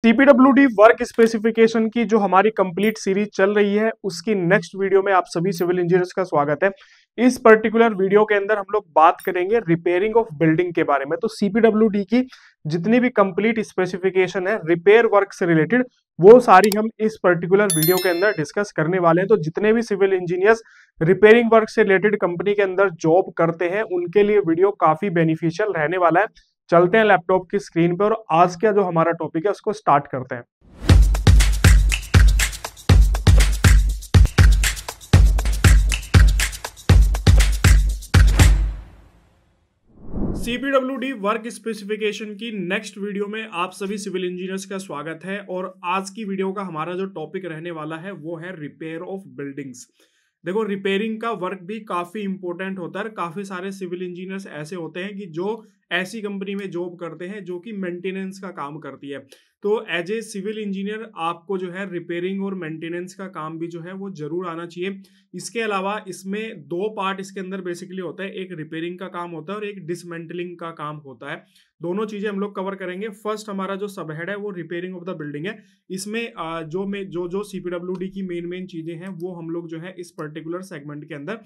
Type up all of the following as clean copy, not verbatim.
CPWD work specification की जो हमारी कंप्लीट सीरीज चल रही है उसकी नेक्स्ट वीडियो में आप सभी सिविल इंजीनियर्स का स्वागत है। इस पर्टिकुलर वीडियो के अंदर हम लोग बात करेंगे रिपेयरिंग ऑफ बिल्डिंग के बारे में। तो CPWD की जितनी भी कंप्लीट स्पेसिफिकेशन है रिपेयर वर्क से रिलेटेड वो सारी हम इस पर्टिकुलर वीडियो के अंदर डिस्कस करने वाले हैं। तो जितने भी सिविल इंजीनियर्स रिपेयरिंग वर्क से रिलेटेड कंपनी के अंदर जॉब करते हैं उनके लिए वीडियो काफी बेनिफिशियल रहने वाला है। चलते हैं लैपटॉप की स्क्रीन पर और आज का जो हमारा टॉपिक है उसको स्टार्ट करते हैं। CPWD वर्क स्पेसिफिकेशन की नेक्स्ट वीडियो में आप सभी सिविल इंजीनियर्स का स्वागत है और आज की वीडियो का हमारा जो टॉपिक रहने वाला है वो है रिपेयर ऑफ बिल्डिंग्स। देखो, रिपेयरिंग का वर्क भी काफी इंपॉर्टेंट होता है। काफी सारे सिविल इंजीनियर्स ऐसे होते हैं कि जो ऐसी कंपनी में जॉब करते हैं जो कि मेंटेनेंस का काम करती है। तो एज ए सिविल इंजीनियर आपको जो है रिपेयरिंग और मेंटेनेंस का काम भी जो है वो जरूर आना चाहिए। इसके अलावा इसमें दो पार्ट इसके अंदर बेसिकली होता है, एक रिपेयरिंग का काम होता है और एक डिसमेंटलिंग का काम होता है। दोनों चीजें हम लोग कवर करेंगे। फर्स्ट हमारा जो सब हेड है वो रिपेयरिंग ऑफ द बिल्डिंग है। इसमें जो CPWD की मेन चीजें हैं वो हम लोग जो है इस पर्टिकुलर सेगमेंट के अंदर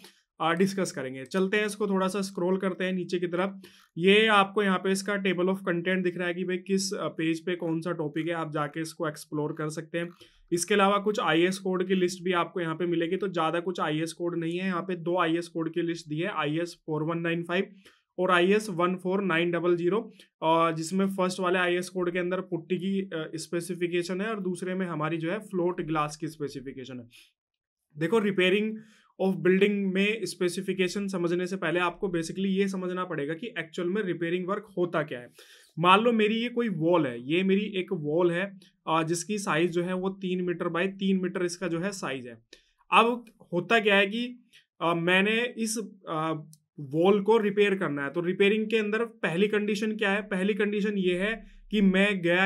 डिस्कस करेंगे। चलते हैं, इसको थोड़ा सा स्क्रॉल करते हैं नीचे की तरफ। ये आपको यहाँ पे इसका टेबल ऑफ कंटेंट दिख रहा है कि भाई किस पेज पे कौन सा टॉपिक है, आप जाके इसको एक्सप्लोर कर सकते हैं। इसके अलावा कुछ IAS कोड की लिस्ट भी आपको यहाँ पे मिलेगी। तो ज्यादा कुछ IAS कोड नहीं है, यहाँ पे दो IAS कोड की लिस्ट दी है, IAS 4195 और IAS 14900, और जिसमें फर्स्ट वाले IAS कोड के अंदर पुट्टी की स्पेसिफिकेशन है और दूसरे में हमारी जो है फ्लोट ग्लास की स्पेसिफिकेशन है। देखो, रिपेयरिंग ऑफ बिल्डिंग में स्पेसिफिकेशन समझने से पहले आपको बेसिकली ये समझना पड़ेगा कि एक्चुअल में रिपेयरिंग वर्क होता क्या है। मान लो मेरी ये कोई वॉल है, ये मेरी एक वॉल है जिसकी साइज जो है वो 3 मीटर बाय 3 मीटर इसका जो है साइज है। अब होता क्या है कि मैंने इस वॉल को रिपेयर करना है। तो रिपेयरिंग के अंदर पहली कंडीशन क्या है? पहली कंडीशन ये है कि मैं गया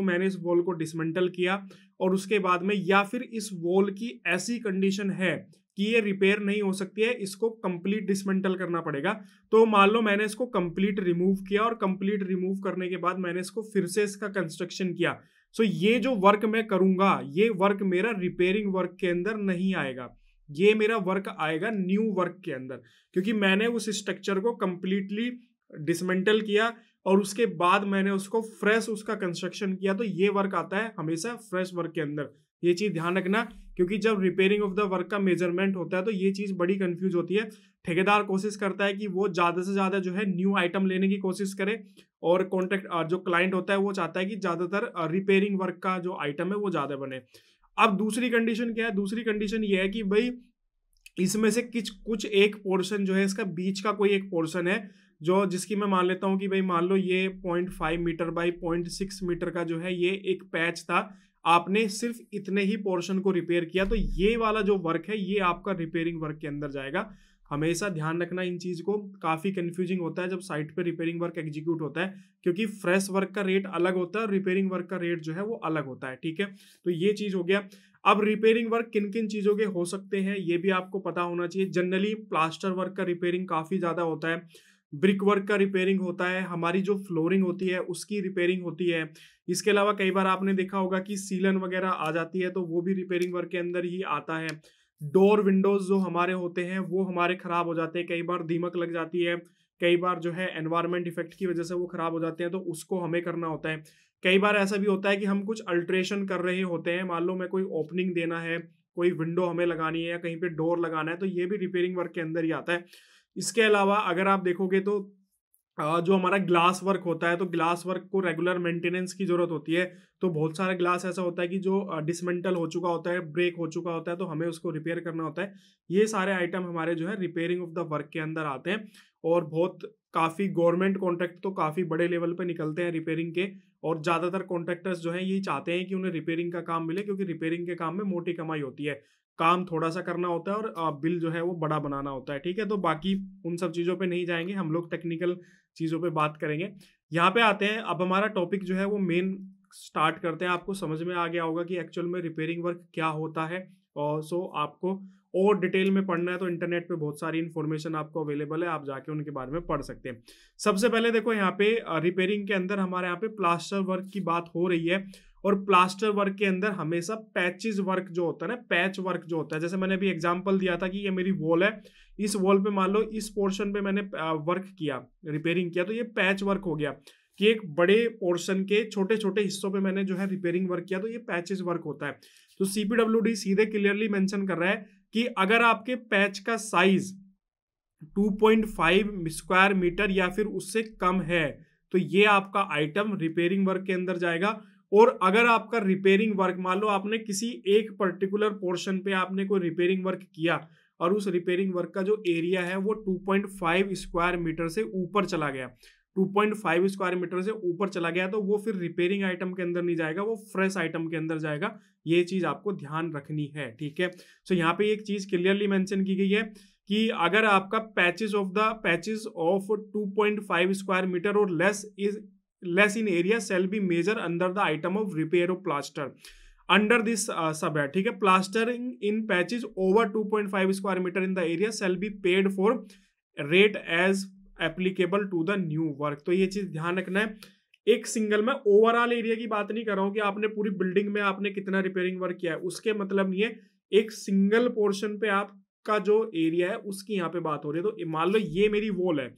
मैंने इस वॉल को डिसमेंटल किया और उसके बाद में, या फिर इस वॉल की ऐसी कंडीशन है कि ये रिपेयर नहीं हो सकती है, इसको कंप्लीट डिसमेंटल करना पड़ेगा। तो मान लो मैंने इसको कंप्लीट रिमूव किया और कंप्लीट रिमूव करने के बाद मैंने इसको फिर से इसका कंस्ट्रक्शन किया। सो ये जो वर्क मैं करूंगा ये वर्क मेरा रिपेयरिंग वर्क के अंदर नहीं आएगा, ये मेरा वर्क आएगा न्यू वर्क के अंदर, क्योंकि मैंने उस स्ट्रक्चर को कंप्लीटली डिसमेंटल किया और उसके बाद मैंने उसको फ्रेश उसका कंस्ट्रक्शन किया। तो ये वर्क आता है हमेशा फ्रेश वर्क के अंदर। ये चीज ध्यान रखना, क्योंकि जब रिपेयरिंग ऑफ द वर्क का मेजरमेंट होता है तो ये चीज बड़ी कंफ्यूज होती है। ठेकेदार कोशिश करता है कि वो ज्यादा से ज्यादा जो है न्यू आइटम लेने की कोशिश करे, और कॉन्ट्रैक्ट जो क्लाइंट होता है वो चाहता है कि ज्यादातर रिपेयरिंग वर्क का जो आइटम है वो ज्यादा बने। अब दूसरी कंडीशन क्या है? दूसरी कंडीशन ये है कि भाई इसमें से कुछ एक पोर्शन जो है, इसका बीच का कोई एक पोर्शन है जो जिसकी मैं मान लेता हूं कि भाई मान लो ये 0.5 मीटर बाई 0.6 मीटर का जो है ये एक पैच था, आपने सिर्फ इतने ही पोर्शन को रिपेयर किया, तो ये वाला जो वर्क है ये आपका रिपेयरिंग वर्क के अंदर जाएगा। हमेशा ध्यान रखना इन चीज को। काफी कंफ्यूजिंग होता है जब साइट पे रिपेयरिंग वर्क एग्जीक्यूट होता है, क्योंकि फ्रेश वर्क का रेट अलग होता है और रिपेयरिंग वर्क का रेट जो है वो अलग होता है। ठीक है, तो ये चीज हो गया। अब रिपेयरिंग वर्क किन किन चीजों के हो सकते हैं ये भी आपको पता होना चाहिए। जनरली प्लास्टर वर्क का रिपेयरिंग काफी ज्यादा होता है, ब्रिक वर्क का रिपेयरिंग होता है, हमारी जो फ्लोरिंग होती है उसकी रिपेयरिंग होती है। इसके अलावा कई बार आपने देखा होगा कि सीलन वगैरह आ जाती है, तो वो भी रिपेयरिंग वर्क के अंदर ही आता है। डोर विंडोज जो हमारे होते हैं वो हमारे खराब हो जाते हैं, कई बार दीमक लग जाती है, कई बार जो है एनवायरमेंट इफेक्ट की वजह से वो खराब हो जाते हैं, तो उसको हमें करना होता है। कई बार ऐसा भी होता है कि हम कुछ अल्ट्रेशन कर रहे होते हैं, मान लो मैं कोई ओपनिंग देना है, कोई विंडो हमें लगानी है या कहीं पे डोर लगाना है, तो ये भी रिपेयरिंग वर्क के अंदर ही आता है। इसके अलावा अगर आप देखोगे तो जो हमारा ग्लास वर्क होता है, तो ग्लास वर्क को रेगुलर मेंटेनेंस की जरूरत होती है। तो बहुत सारा ग्लास ऐसा होता है कि जो डिसमेंटल हो चुका होता है, ब्रेक हो चुका होता है, तो हमें उसको रिपेयर करना होता है। ये सारे आइटम हमारे जो है रिपेयरिंग ऑफ द वर्क के अंदर आते हैं। और बहुत काफी गवर्नमेंट कॉन्ट्रैक्ट तो काफी बड़े लेवल पे निकलते हैं रिपेयरिंग के, और ज्यादातर कॉन्ट्रैक्टर्स जो है यही चाहते हैं कि उन्हें रिपेयरिंग का काम मिले, क्योंकि रिपेयरिंग के काम में मोटी कमाई होती है। काम थोड़ा सा करना होता है और बिल जो है वो बड़ा बनाना होता है। ठीक है, तो बाकी उन सब चीजों पे नहीं जाएंगे, हम लोग टेक्निकल चीजों पे बात करेंगे। यहाँ पे आते हैं, अब हमारा टॉपिक जो है वो मेन स्टार्ट करते हैं। आपको समझ में आ गया होगा कि एक्चुअल में रिपेयरिंग वर्क क्या होता है, और सो आपको और डिटेल में पढ़ना है तो इंटरनेट पे बहुत सारी इन्फॉर्मेशन आपको अवेलेबल है, आप जाके उनके बारे में पढ़ सकते हैं। सबसे पहले देखो, यहाँ पे रिपेयरिंग के अंदर हमारे यहाँ पे प्लास्टर वर्क की बात हो रही है, और प्लास्टर वर्क के अंदर हमेशा पैचेस वर्क जो होता है ना, पैच वर्क जो होता है, जैसे मैंने अभी एग्जांपल दिया था कि ये मेरी वॉल है, इस वॉल पे मान लो इस पोर्शन पे मैंने वर्क किया, रिपेयरिंग किया, तो ये पैच वर्क हो गया कि एक बड़े पोर्शन के छोटे छोटे हिस्सों पे मैंने जो है रिपेयरिंग वर्क किया, तो ये पैचेस वर्क होता है। तो CPWD सीधे क्लियरली मेंशन कर रहा है कि अगर आपके पैच का साइज 2.5 स्क्वायर मीटर या फिर उससे कम है तो ये आपका आइटम रिपेयरिंग वर्क के अंदर जाएगा। और अगर आपका रिपेयरिंग वर्क, मान लो आपने किसी एक पर्टिकुलर पोर्शन पे आपने कोई रिपेयरिंग वर्क किया और उस रिपेयरिंग वर्क का जो एरिया है वो 2.5 स्क्वायर मीटर से ऊपर चला गया, 2.5 स्क्वायर मीटर से ऊपर चला गया, तो वो फिर रिपेयरिंग आइटम के अंदर नहीं जाएगा, वो फ्रेश आइटम के अंदर जाएगा। ये चीज आपको ध्यान रखनी है, ठीक है। सो यहाँ पे एक चीज क्लियरली मेंशन की गई है कि अगर आपका पैचेस ऑफ 2.5 स्क्वायर मीटर और less in area shall be measure under the item of repair of plaster under this sub है, ठीक है। Plastering in patches over 2.5 square metre in the area shall be paid for rate as applicable to the new work. तो ये चीज ध्यान रखना है। एक सिंगल, मैं ओवरऑल एरिया की बात नहीं कर रहा हूं कि आपने पूरी बिल्डिंग में आपने कितना रिपेयरिंग वर्क किया है, उसके मतलब नहीं है। एक सिंगल पोर्शन पे आपका जो एरिया है उसकी यहाँ पे बात हो रही है। तो मान लो ये मेरी वॉल है,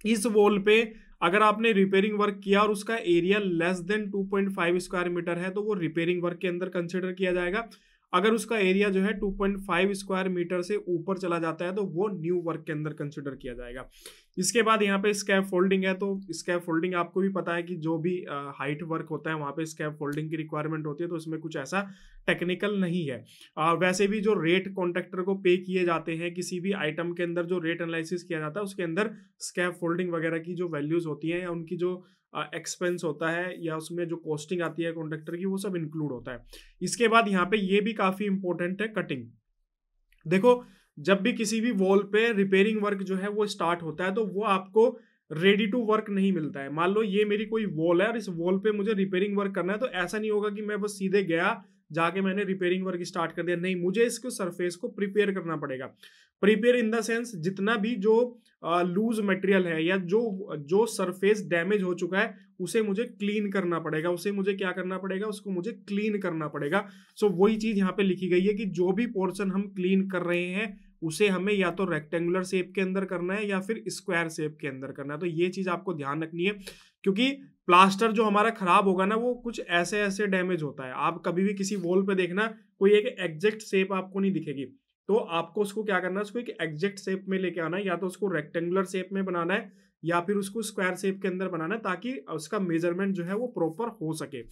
इस वॉल पे अगर आपने रिपेयरिंग वर्क किया और उसका area less than 2.5 square metre है तो वो रिपेयरिंग वर्क के अंदर कंसिडर किया जाएगा। अगर उसका एरिया जो है 2.5 स्क्वायर मीटर से ऊपर चला जाता है तो वो न्यू वर्क के अंदर कंसिडर किया जाएगा। इसके बाद यहाँ पे स्कैप फोल्डिंग है, तो स्कैप फोल्डिंग आपको भी पता है कि जो भी हाइट वर्क होता है वहाँ पे स्कैप फोल्डिंग की रिक्वायरमेंट होती है, तो इसमें कुछ ऐसा टेक्निकल नहीं है। वैसे भी जो रेट कॉन्ट्रैक्टर को पे किए जाते हैं किसी भी आइटम के अंदर, जो रेट एनालिसिस किया जाता है उसके अंदर स्कैप फोल्डिंग वगैरह की जो वैल्यूज होती हैं या उनकी जो एक्सपेंस होता है या उसमें जो कॉस्टिंग आती है कॉन्ट्रैक्टर की, वो सब इंक्लूड होता है। इसके बाद यहाँ पे ये भी काफी इंपॉर्टेंट है, कटिंग। देखो, जब भी किसी भी वॉल पे रिपेयरिंग वर्क जो है वो स्टार्ट होता है तो वो आपको रेडी टू वर्क नहीं मिलता है। मान लो ये मेरी कोई वॉल है और इस वॉल पे मुझे रिपेयरिंग वर्क करना है, तो ऐसा नहीं होगा कि मैं बस सीधे गया, जाके मैंने रिपेयरिंग वर्क स्टार्ट कर दिया। नहीं, मुझे इसको सरफेस को प्रिपेयर करना पड़ेगा। प्रिपेयर इन द सेंस जितना भी जो लूज मटेरियल है या जो सरफेस डैमेज हो चुका है उसे मुझे क्लीन करना पड़ेगा, उसे मुझे क्या करना पड़ेगा, उसको मुझे क्लीन करना पड़ेगा। सो वही चीज यहाँ पे लिखी गई है कि जो भी पोर्शन हम क्लीन कर रहे हैं उसे हमें या तो रेक्टेंगुलर शेप के अंदर करना है या फिर स्क्वायर शेप के अंदर करना है। तो ये चीज आपको ध्यान रखनी है, क्योंकि प्लास्टर जो हमारा खराब होगा ना वो कुछ ऐसे ऐसे डैमेज होता है। आप कभी भी किसी वॉल पे देखना, कोई एक एग्जैक्ट शेप आपको नहीं दिखेगी, तो आपको उसको क्या करना है, उसको एक एग्जैक्ट शेप में लेके आना है, या तो उसको रेक्टेंगुलर शेप में बनाना है या फिर उसको स्क्वायर शेप के अंदर बनाना है, ताकि उसका मेजरमेंट जो है वो प्रॉपर हो सके।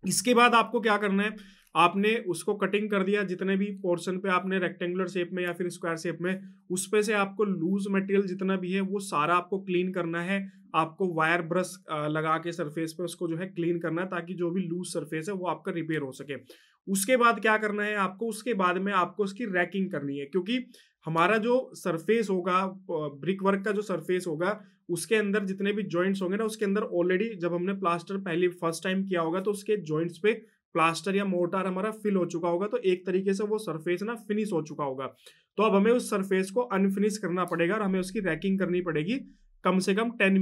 इसके बाद आपको क्या करना है, आपने उसको कटिंग कर दिया, जितने भी पोर्शन पे आपने रेक्टेंगुलर शेप में या फिर स्क्वायर शेप में, उस पे से आपको लूज मटेरियल जितना भी है वो सारा आपको क्लीन करना है। आपको वायर ब्रश लगा के सरफेस पे उसको जो है क्लीन करना है, ताकि जो भी लूज सरफेस है वो आपका रिपेयर हो सके। उसके बाद क्या करना है आपको, उसके बाद में आपको उसकी रैकिंग करनी है, क्योंकि हमारा जो सरफेस होगा, ब्रिक वर्क का जो सरफेस होगा, उसके अंदर जितने भी जॉइंट्स होंगे ना, उसके अंदर ऑलरेडी जब हमने प्लास्टर पहले फर्स्ट टाइम किया होगा तो उसके जॉइंट्स पे प्लास्टर या मोर्टार हमारा फिल हो चुका होगा, तो एक तरीके से वो सरफेस ना फिनिश हो चुका होगा। तो अब हमें उस सरफेस को अनफिनिश करना पड़ेगा और हमें उसकी रैकिंग करनी पड़ेगी कम से कम 10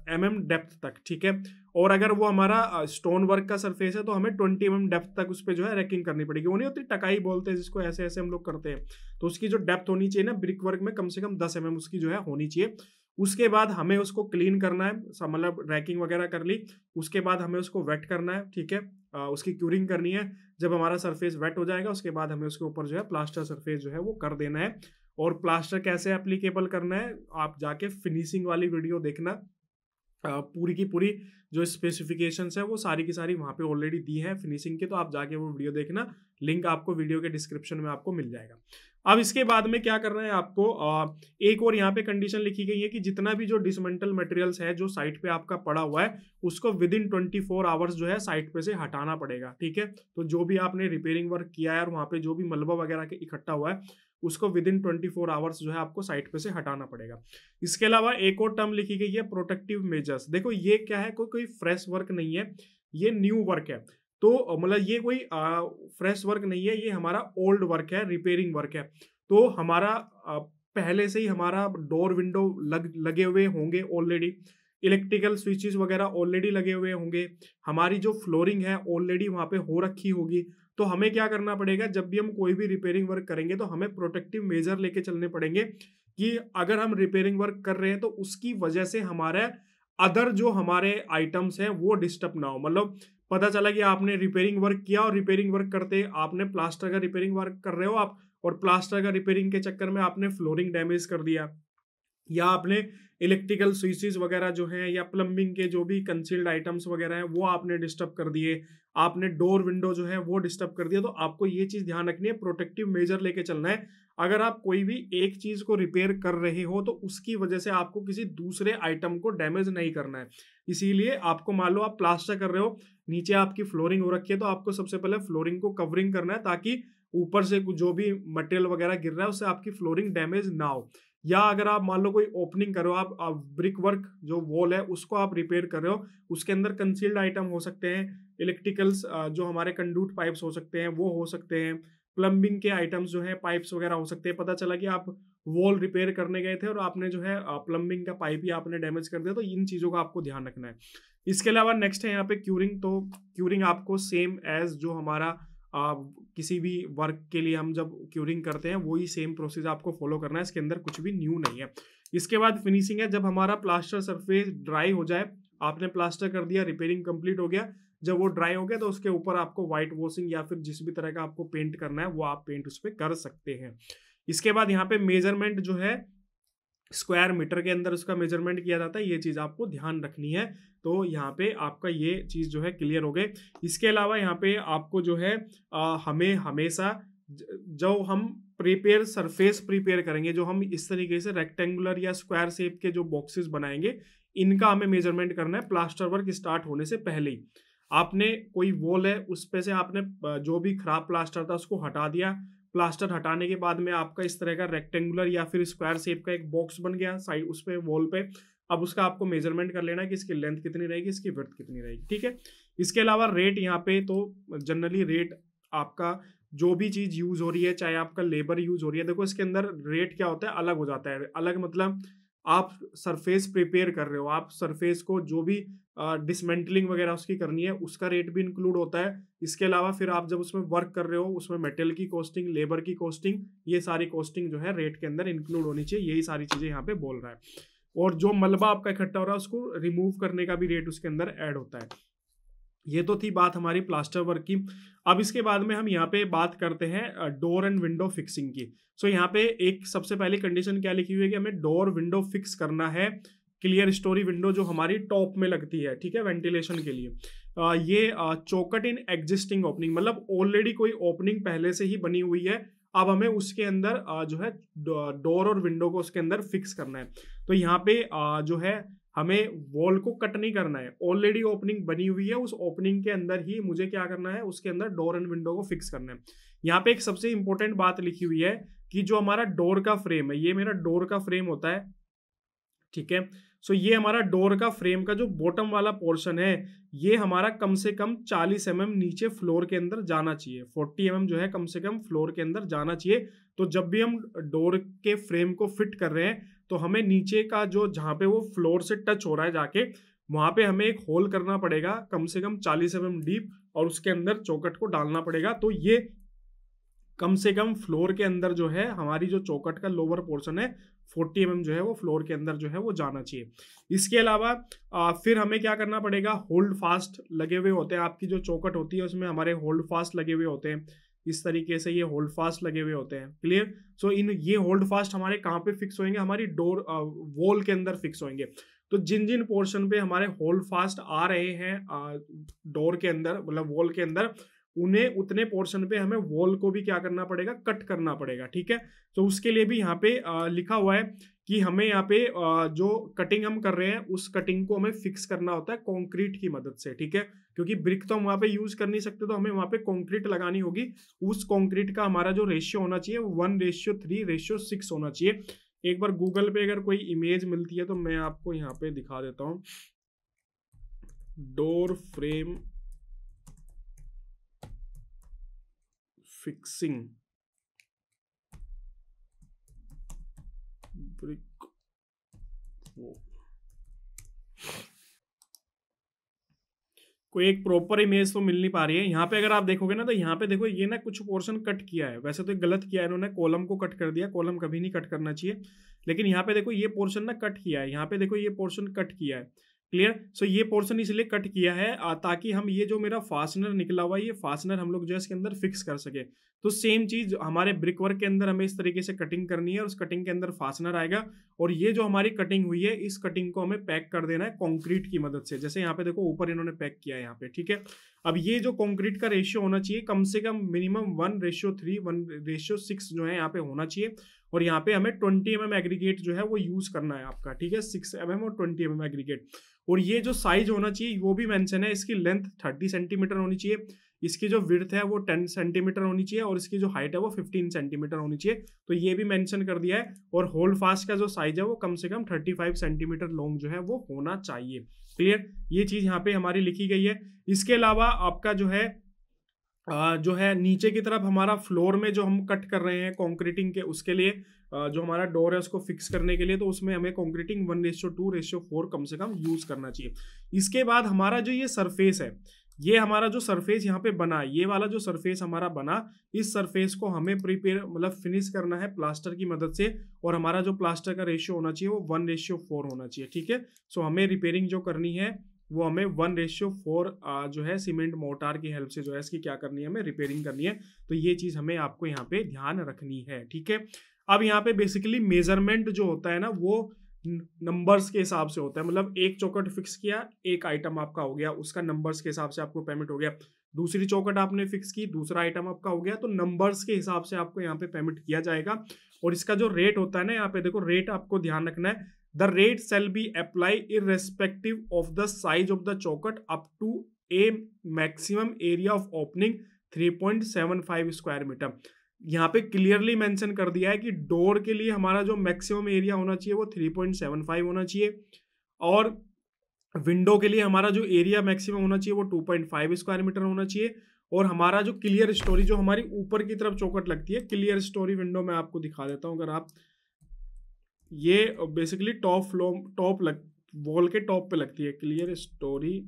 mm डेप्थ तक, ठीक है। और अगर वो हमारा स्टोन वर्क का सरफेस है तो हमें 20 mm डेप्थ तक उस पर जो है रैकिंग करनी पड़ेगी। वो नहीं होती टकाई बोलते हैं जिसको, ऐसे ऐसे हम लोग करते हैं, तो उसकी जो डेप्थ होनी चाहिए ना ब्रिक वर्क में, कम से कम 10 mm उसकी जो है होनी चाहिए। उसके बाद हमें उसको क्लीन करना है, मतलब रैकिंग वगैरह कर ली, उसके बाद हमें उसको वेट करना है, ठीक है। उसकी क्यूरिंग करनी है। जब हमारा सरफेस वेट हो जाएगा उसके बाद हमें उसके ऊपर जो है प्लास्टर सरफेस जो है वो कर देना है। और प्लास्टर कैसे एप्लीकेबल करना है आप जाके फिनिशिंग वाली वीडियो देखना, पूरी की पूरी जो स्पेसिफिकेशंस है वो सारी की सारी वहाँ पे ऑलरेडी दी है फिनिशिंग के, तो आप जाके वो वीडियो देखना, लिंक आपको वीडियो के डिस्क्रिप्शन में आपको मिल जाएगा। अब इसके बाद में क्या करना है आपको, एक और यहाँ पे कंडीशन लिखी गई है कि जितना भी जो डिसमेंटल मटेरियल्स है जो साइट पे आपका पड़ा हुआ है उसको विदिन 24 आवर्स जो है साइट पे से हटाना पड़ेगा, ठीक है। तो जो भी आपने रिपेयरिंग वर्क किया है और वहाँ पे जो भी मलबा वगैरह के इकट्ठा हुआ है उसको विदिन 24 आवर्स जो है आपको साइट पे से हटाना पड़ेगा। इसके अलावा एक और टर्म लिखी गई है प्रोटेक्टिव मेजर्स। देखो ये क्या है, कोई फ्रेश वर्क नहीं है, ये न्यू वर्क है। तो मतलब ये कोई फ्रेश वर्क नहीं है, ये हमारा ओल्ड वर्क है, रिपेयरिंग वर्क है। तो हमारा पहले से ही हमारा डोर विंडो लगे हुए होंगे ऑलरेडी, इलेक्ट्रिकल स्विचेस वगैरह ऑलरेडी लगे हुए होंगे, हमारी जो फ्लोरिंग है ऑलरेडी वहां पे हो रखी होगी। तो हमें क्या करना पड़ेगा, जब भी हम कोई भी रिपेयरिंग वर्क करेंगे तो हमें प्रोटेक्टिव मेजर लेके चलने पड़ेंगे कि अगर हम रिपेयरिंग वर्क कर रहे हैं तो उसकी वजह से हमारे अदर जो हमारे आइटम्स हैं वो डिस्टर्ब ना हो। मतलब पता चला कि आपने रिपेयरिंग वर्क किया और रिपेयरिंग वर्क करते आपने प्लास्टर का रिपेयरिंग वर्क कर रहे हो आप, और प्लास्टर का रिपेयरिंग के चक्कर में आपने फ्लोरिंग डैमेज कर दिया, या आपने इलेक्ट्रिकल स्विचेस वगैरह जो हैं या प्लम्बिंग के जो भी कंसील्ड आइटम्स वगैरह हैं वो आपने डिस्टर्ब कर दिए, आपने डोर विंडो जो है वो डिस्टर्ब कर दिया, तो आपको ये चीज ध्यान रखनी है, प्रोटेक्टिव मेजर लेके चलना है। अगर आप कोई भी एक चीज को रिपेयर कर रहे हो तो उसकी वजह से आपको किसी दूसरे आइटम को डैमेज नहीं करना है। इसीलिए आपको मान लो आप प्लास्टर कर रहे हो, नीचे आपकी फ्लोरिंग हो रखी है, तो आपको सबसे पहले फ्लोरिंग को कवरिंग करना है ताकि ऊपर से जो भी मटेरियल वगैरह गिर रहा है उससे आपकी फ्लोरिंग डैमेज ना हो। या अगर आप मान लो कोई ओपनिंग कर रहे हो, आप ब्रिक वर्क जो वॉल है उसको आप रिपेयर कर रहे हो, उसके अंदर कंसील्ड आइटम हो सकते हैं, इलेक्ट्रिकल्स जो हमारे कंडक्ट पाइप्स हो सकते हैं वो हो सकते हैं, प्लम्बिंग के आइटम्स जो है पाइप्स वगैरह हो सकते हैं। पता चला कि आप वॉल रिपेयर करने गए थे और आपने जो है प्लम्बिंग का पाइप ही आपने डैमेज कर दिया, तो इन चीज़ों का आपको ध्यान रखना है। इसके अलावा नेक्स्ट है यहाँ पे क्यूरिंग। तो क्यूरिंग आपको सेम एज जो हमारा किसी भी वर्क के लिए हम जब क्यूरिंग करते हैं वही सेम प्रोसेस आपको फॉलो करना है, इसके अंदर कुछ भी न्यू नहीं है। इसके बाद फिनिशिंग है, जब हमारा प्लास्टर सरफेस ड्राई हो जाए, आपने प्लास्टर कर दिया, रिपेयरिंग कंप्लीट हो गया, जब वो ड्राई हो गया तो उसके ऊपर आपको व्हाइट वॉशिंग या फिर जिस भी तरह का आपको पेंट करना है वो आप पेंट उस पर कर सकते हैं। इसके बाद यहाँ पे मेजरमेंट जो है स्क्वायर मीटर के अंदर उसका मेजरमेंट किया जाता है, ये चीज़ आपको ध्यान रखनी है। तो यहाँ पे आपका ये चीज़ जो है क्लियर हो गए। इसके अलावा यहाँ पे आपको जो है हमें हमेशा जो हम प्रिपेयर सरफेस प्रिपेयर करेंगे, जो हम इस तरीके से रेक्टेंगुलर या स्क्वायर शेप के जो बॉक्सेस बनाएंगे, इनका हमें मेजरमेंट करना है प्लास्टर वर्क स्टार्ट होने से पहले ही। आपने कोई वॉल है उस पे से आपने जो भी खराब प्लास्टर था उसको हटा दिया, प्लास्टर हटाने के बाद में आपका इस तरह का रेक्टेंगुलर या फिर स्क्वायर शेप का एक बॉक्स बन गया साइड उस पे वॉल पे। अब उसका आपको मेजरमेंट कर लेना है कि इसकी लेंथ कितनी रहेगी, इसकी विड्थ कितनी रहेगी, ठीक है। इसके अलावा रेट यहाँ पे तो जनरली रेट आपका जो भी चीज यूज हो रही है, चाहे आपका लेबर यूज हो रही है, देखो इसके अंदर रेट क्या होता है, अलग हो जाता है। अलग मतलब आप सरफेस प्रिपेयर कर रहे हो, आप सरफेस को जो भी डिसमेंटलिंग वगैरह उसकी करनी है उसका रेट भी इंक्लूड होता है। इसके अलावा फिर आप जब उसमें वर्क कर रहे हो उसमें मेटेरियल की कॉस्टिंग, लेबर की कॉस्टिंग, ये सारी कॉस्टिंग जो है रेट के अंदर इंक्लूड होनी चाहिए, यही सारी चीजें यहाँ पे बोल रहा है। और जो मलबा आपका इकट्ठा हो रहा है उसको रिमूव करने का भी रेट उसके अंदर ऐड होता है। ये तो थी बात हमारी प्लास्टर वर्क की। अब इसके बाद में हम यहाँ पे बात करते हैं डोर एंड विंडो फिक्सिंग की। सो यहाँ पे एक सबसे पहली कंडीशन क्या लिखी हुई है कि हमें डोर विंडो फिक्स करना है, क्लियर स्टोरी विंडो जो हमारी टॉप में लगती है, ठीक है, वेंटिलेशन के लिए। ये चौकट इन एग्जिस्टिंग ओपनिंग, मतलब ऑलरेडी कोई ओपनिंग पहले से ही बनी हुई है, अब हमें उसके अंदर जो है डोर और विंडो को उसके अंदर फिक्स करना है। तो यहाँ पे जो है हमें वॉल को कट नहीं करना है, ऑलरेडी ओपनिंग बनी हुई है, उस ओपनिंग के अंदर ही मुझे क्या करना है, उसके अंदर डोर एंड विंडो को फिक्स करना है। यहाँ पे एक सबसे इंपॉर्टेंट बात लिखी हुई है कि जो हमारा डोर का फ्रेम है, ये मेरा डोर का फ्रेम होता है, ठीक है। सो ये हमारा डोर का फ्रेम का जो बॉटम वाला पोर्शन है ये हमारा कम से कम 40 mm नीचे फ्लोर के अंदर जाना चाहिए, 40 mm जो है कम से कम फ्लोर के अंदर जाना चाहिए। तो जब भी हम डोर के फ्रेम को फिट कर रहे हैं तो हमें नीचे का जो जहाँ पे वो फ्लोर से टच हो रहा है जाके वहां पे हमें एक होल करना पड़ेगा कम से कम 40 mm डीप, और उसके अंदर चौकट को डालना पड़ेगा। तो ये कम से कम फ्लोर के अंदर जो है हमारी जो चौकट का लोअर पोर्शन है 40 mm जो है वो फ्लोर के अंदर जो है वो जाना चाहिए। इसके अलावा फिर हमें क्या करना पड़ेगा, होल्ड फास्ट लगे हुए होते हैं, आपकी जो चौकट होती है उसमें हमारे होल्ड फास्ट लगे हुए होते हैं, इस तरीके से ये होल्ड फास्ट लगे हुए होते हैं, क्लियर। सो इन ये होल्ड फास्ट हमारे कहाँ पे फिक्स होंगे, हमारी डोर वॉल के अंदर फिक्स होंगे। तो जिन जिन पोर्शन पे हमारे होल्ड फास्ट आ रहे हैं डोर के अंदर मतलब वॉल के अंदर, उन्हें उतने पोर्शन पे हमें वॉल को भी क्या करना पड़ेगा, कट करना पड़ेगा, ठीक है। तो उसके लिए भी यहाँ पे लिखा हुआ है कि हमें यहाँ पे जो कटिंग हम कर रहे हैं उस कटिंग को हमें फिक्स करना होता है कंक्रीट की मदद से, ठीक है, क्योंकि ब्रिक तो हम वहाँ पे यूज कर नहीं सकते, तो हमें वहाँ पे कंक्रीट लगानी होगी। उस कंक्रीट का हमारा जो रेशियो होना चाहिए 1:3:6 होना चाहिए। एक बार गूगल पे अगर कोई इमेज मिलती है तो मैं आपको यहाँ पे दिखा देता हूँ, डोर फ्रेम फिक्सिंग ब्रिक वो, कोई एक प्रॉपर इमेज तो मिल नहीं पा रही है यहाँ पे। अगर आप देखोगे ना तो यहाँ पे देखो ये ना कुछ पोर्शन कट किया है, वैसे तो गलत किया है इन्होंने, कॉलम को कट कर दिया, कॉलम कभी नहीं कट करना चाहिए, लेकिन यहाँ पे देखो ये पोर्शन ना कट किया है, यहाँ पे देखो ये पोर्शन कट किया है। क्लियर। सो ये पोर्शन इसलिए कट किया है ताकि हम ये जो मेरा फास्टनर निकला हुआ है ये फास्टनर हम लोग जो है इसके अंदर फिक्स कर सके। तो सेम चीज हमारे ब्रिक वर्क के अंदर हमें इस तरीके से कटिंग करनी है और उस कटिंग के अंदर फास्टनर आएगा और ये जो हमारी कटिंग हुई है इस कटिंग को हमें पैक कर देना है कंक्रीट की मदद से। जैसे यहाँ पे देखो ऊपर इन्होंने पैक किया है यहाँ पे, ठीक है। अब ये जो कंक्रीट का रेशियो होना चाहिए कम से कम मिनिमम 1:3 1:6 जो है यहाँ पे होना चाहिए। और यहाँ पे हमें 20 mm एग्रीगेट जो है वो यूज करना है आपका, ठीक है, 6 mm और 20 mm एग्रीगेट। और ये जो साइज होना चाहिए वो भी मेंशन है, इसकी लेंथ 30 सेंटीमीटर होनी चाहिए, इसकी जो विड्थ है वो 10 सेंटीमीटर होनी चाहिए और इसकी जो हाइट है वो 15 सेंटीमीटर होनी चाहिए। तो ये भी मेंशन कर दिया है। और होल्ड फास्ट का जो साइज है वो कम से कम 35 सेंटीमीटर लॉन्ग जो है वो होना चाहिए। क्लियर। ये चीज यहाँ पे हमारी लिखी गई है। इसके अलावा आपका जो है नीचे की तरफ हमारा फ्लोर में जो हम कट कर रहे हैं कंक्रीटिंग के, उसके लिए जो हमारा डोर है उसको फिक्स करने के लिए, तो उसमें हमें कंक्रीटिंग 1:2:4 कम से कम यूज करना चाहिए। इसके बाद हमारा जो ये सरफेस है, ये हमारा जो सरफेस यहाँ पे बना, ये वाला जो सरफेस हमारा बना, इस सरफेस को हमें प्रिपेयर मतलब फिनिश करना है प्लास्टर की मदद से। और हमारा जो प्लास्टर का रेशियो होना चाहिए वो 1:4 होना चाहिए, ठीक है। सो हमें रिपेयरिंग जो करनी है वो हमें 1:4 जो है सीमेंट मोर्टार की हेल्प से जो है इसकी क्या करनी है, हमें रिपेयरिंग करनी है। तो ये चीज हमें आपको यहाँ पे ध्यान रखनी है, ठीक है। अब यहाँ पे बेसिकली मेजरमेंट जो होता है ना वो नंबर्स के हिसाब से होता है। मतलब एक चौकट फिक्स किया, एक आइटम आपका हो गया, उसका नंबर्स के हिसाब से आपको पेमेंट हो गया। दूसरी चौकट आपने फिक्स की, दूसरा आइटम आपका हो गया, तो नंबर्स के हिसाब से आपको यहाँ पे पेमेंट किया जाएगा। और इसका जो रेट होता है ना, यहाँ पे देखो रेट आपको ध्यान रखना है। The rate shall be apply irrespective of the size of the chaukat up to a maximum area of opening 3.75 square metre. यहाँ पे क्लियरली मेंशन कर दिया है कि डोर के लिए हमारा जो मैक्सिमम एरिया होना चाहिए वो 3.75 होना चाहिए और विंडो के लिए हमारा जो एरिया मैक्सिमम होना चाहिए वो 2.5 स्क्वायर मीटर होना चाहिए। और हमारा जो क्लियर स्टोरी जो हमारी ऊपर की तरफ चौकट लगती है, क्लियर स्टोरी विंडो मैं आपको दिखा देता हूँ। अगर आप ये बेसिकली वॉल के टॉप पे लगती है क्लियर स्टोरी।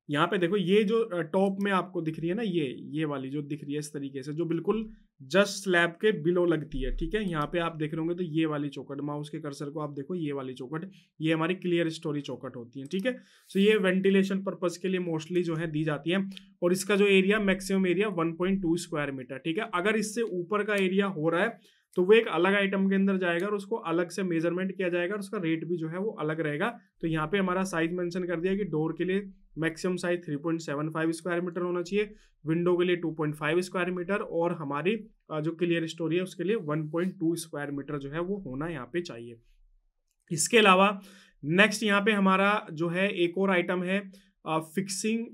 यहाँ पे देखो ये जो टॉप में आपको दिख रही है ना, ये वाली जो दिख रही है इस तरीके से, जो बिल्कुल जस्ट स्लैब के बिलो लगती है, ठीक है। यहाँ पे आप देख रहे होंगे तो ये वाली चौकट, माउस के कर्सर को आप देखो, ये वाली चौकट, ये हमारी क्लियर स्टोरी चौकट होती है, ठीक है। सो ये वेंटिलेशन पर्पज के लिए मोस्टली जो है दी जाती है। और इसका जो area maximum area 1.2 square metre, ठीक है। अगर इससे ऊपर का एरिया हो रहा है तो वो एक अलग आइटम के अंदर जाएगा और उसको अलग से मेजरमेंट किया जाएगा और उसका रेट भी जो है वो अलग रहेगा। तो यहाँ पे हमारा साइज मेंशन कर दिया कि डोर के लिए मैक्सिमम साइज 3.75 स्क्वायर मीटर होना चाहिए, विंडो के लिए 2.5 स्क्वायर मीटर और हमारी जो क्लियर स्टोरी है उसके लिए 1.2 स्क्वायर मीटर जो है वो होना यहाँ पे चाहिए। इसके अलावा नेक्स्ट यहाँ पे हमारा जो है एक और आइटम है फिक्सिंग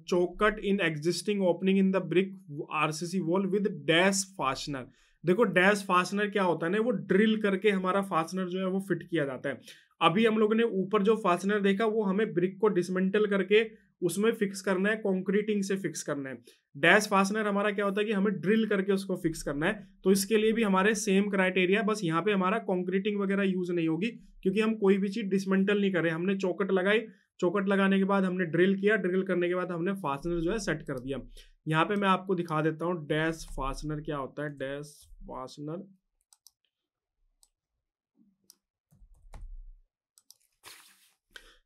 चौकट in existing opening in the brick RCC wall with dash fastener. देखो डैश फास्टनर क्या होता है ना, वो ड्रिल करके हमारा फास्टनर जो है वो फिट किया जाता है। अभी हम लोगों ने ऊपर जो फास्टनर देखा वो हमें ब्रिक को डिसमेंटल करके उसमें फिक्स करना है, कंक्रीटिंग से फिक्स करना है। डैश फास्टनर हमारा क्या होता है कि हमें ड्रिल करके उसको फिक्स करना है। तो इसके लिए भी हमारे सेम क्राइटेरिया, बस यहाँ पे हमारा कंक्रीटिंग वगैरह यूज नहीं होगी क्योंकि हम कोई भी चीज डिसमेंटल नहीं कर रहे। हमने चौकट लगाई, चौकट लगाने के बाद हमने ड्रिल किया, ड्रिल करने के बाद हमने फास्टनर जो है सेट कर दिया। यहाँ पे मैं आपको दिखा देता हूँ डैश फास्टनर क्या होता है। डैश फास्टनर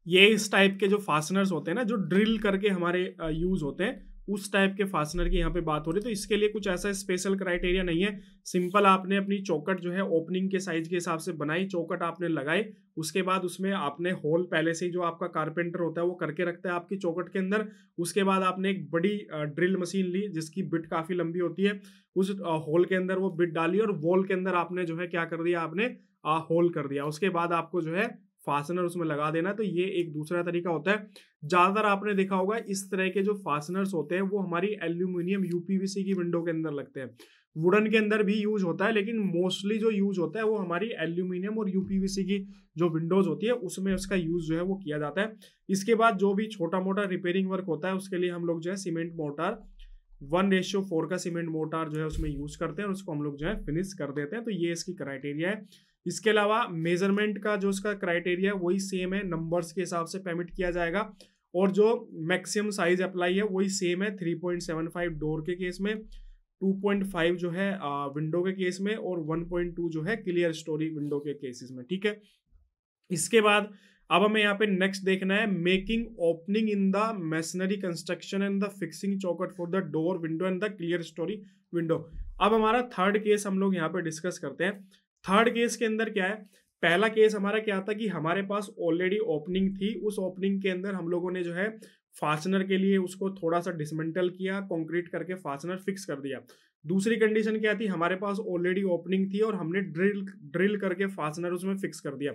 ये इस टाइप के जो फास्टनर्स होते हैं ना, जो ड्रिल करके हमारे यूज होते हैं, उस टाइप के फास्टनर की यहाँ पे बात हो रही है। तो इसके लिए कुछ ऐसा स्पेशल क्राइटेरिया नहीं है। सिंपल आपने अपनी चौकट जो है ओपनिंग के साइज के हिसाब से बनाई, चौकट आपने लगाई, उसके बाद उसमें आपने होल पहले से ही जो आपका कारपेंटर होता है वो करके रखता है आपकी चौकट के अंदर। उसके बाद आपने एक बड़ी ड्रिल मशीन ली जिसकी बिट काफी लंबी होती है, उस होल के अंदर वो बिट डाली और वॉल के अंदर आपने जो है क्या कर दिया, आपने होल कर दिया। उसके बाद आपको जो है फास्टनर उसमें लगा देना। तो ये एक दूसरा तरीका होता है। ज्यादातर आपने देखा होगा इस तरह के जो फास्टनर्स होते हैं वो हमारी एल्यूमिनियम यूपीवीसी की विंडो के अंदर लगते हैं। वुडन के अंदर भी यूज होता है लेकिन मोस्टली जो यूज होता है वो हमारी एल्यूमिनियम और यूपीवीसी की जो विंडोज होती है उसमें उसका यूज जो है वो किया जाता है। इसके बाद जो भी छोटा मोटा रिपेयरिंग वर्क होता है उसके लिए हम लोग जो है सीमेंट मोर्टार 1:4 का सीमेंट मोर्टार जो है उसमें यूज करते हैं और उसको हम लोग जो है फिनिश कर देते हैं। तो ये इसकी क्राइटेरिया है। इसके अलावा मेजरमेंट का जो इसका क्राइटेरिया है वही सेम है, नंबर्स के हिसाब से पेमेंट किया जाएगा। और जो मैक्सिमम साइज अप्लाई है वही सेम है, 3.75 डोर के केस में, 2.5 जो है विंडो के केस में, और 1.2 जो है क्लियर स्टोरी विंडो के केसेस में। ठीक है, इसके बाद अब हमें यहाँ पे नेक्स्ट देखना है making opening in the masonry construction and the fixing chaukat for the door window and the clear story window. अब हमारा थर्ड केस हम लोग यहाँ पे डिस्कस करते हैं। थर्ड केस के अंदर क्या है, पहला केस हमारा क्या था कि हमारे पास ऑलरेडी ओपनिंग थी, उस ओपनिंग के अंदर हम लोगों ने जो है फास्टनर के लिए उसको थोड़ा सा डिसमेंटल किया, कंक्रीट करके फास्टनर फिक्स कर दिया। दूसरी कंडीशन क्या थी, हमारे पास ऑलरेडी ओपनिंग थी और हमने ड्रिल करके फास्टनर उसमें फिक्स कर दिया।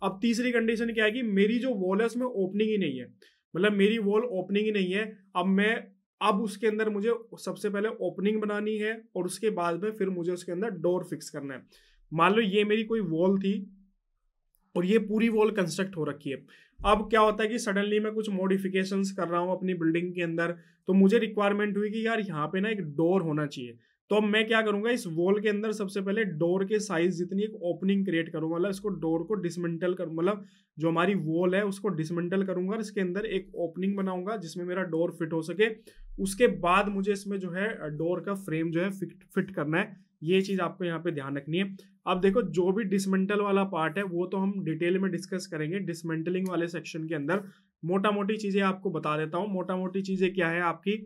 अब तीसरी कंडीशन क्या है कि मेरी जो वॉल है उसमें ओपनिंग ही नहीं है, मतलब मेरी वॉल ओपनिंग ही नहीं है। अब उसके अंदर मुझे सबसे पहले ओपनिंग बनानी है और उसके बाद में फिर मुझे उसके अंदर डोर फिक्स करना है। मान लो ये मेरी कोई वॉल थी और ये पूरी वॉल कंस्ट्रक्ट हो रखी है। अब क्या होता है कि सडनली मैं कुछ मॉडिफिकेशंस कर रहा हूँ अपनी बिल्डिंग के अंदर, तो मुझे रिक्वायरमेंट हुई कि यार यहाँ पे ना एक डोर होना चाहिए। तो अब मैं क्या करूंगा, इस वॉल के अंदर सबसे पहले डोर के साइज जितनी एक ओपनिंग क्रिएट करूंगा, मतलब इसको डोर को डिसमेंटल कर, मतलब जो हमारी वॉल है उसको डिसमेंटल करूंगा और इसके अंदर एक ओपनिंग बनाऊंगा जिसमें मेरा डोर फिट हो सके। उसके बाद मुझे इसमें जो है डोर का फ्रेम जो है फिट करना है। ये चीज आपको यहाँ पे ध्यान रखनी है। अब देखो जो भी डिसमेंटल वाला पार्ट है वो तो हम डिटेल में डिस्कस करेंगे डिसमेंटलिंग वाले सेक्शन के अंदर। मोटा मोटी चीजें आपको बता देता हूँ। मोटा मोटी चीजें क्या है आपकी,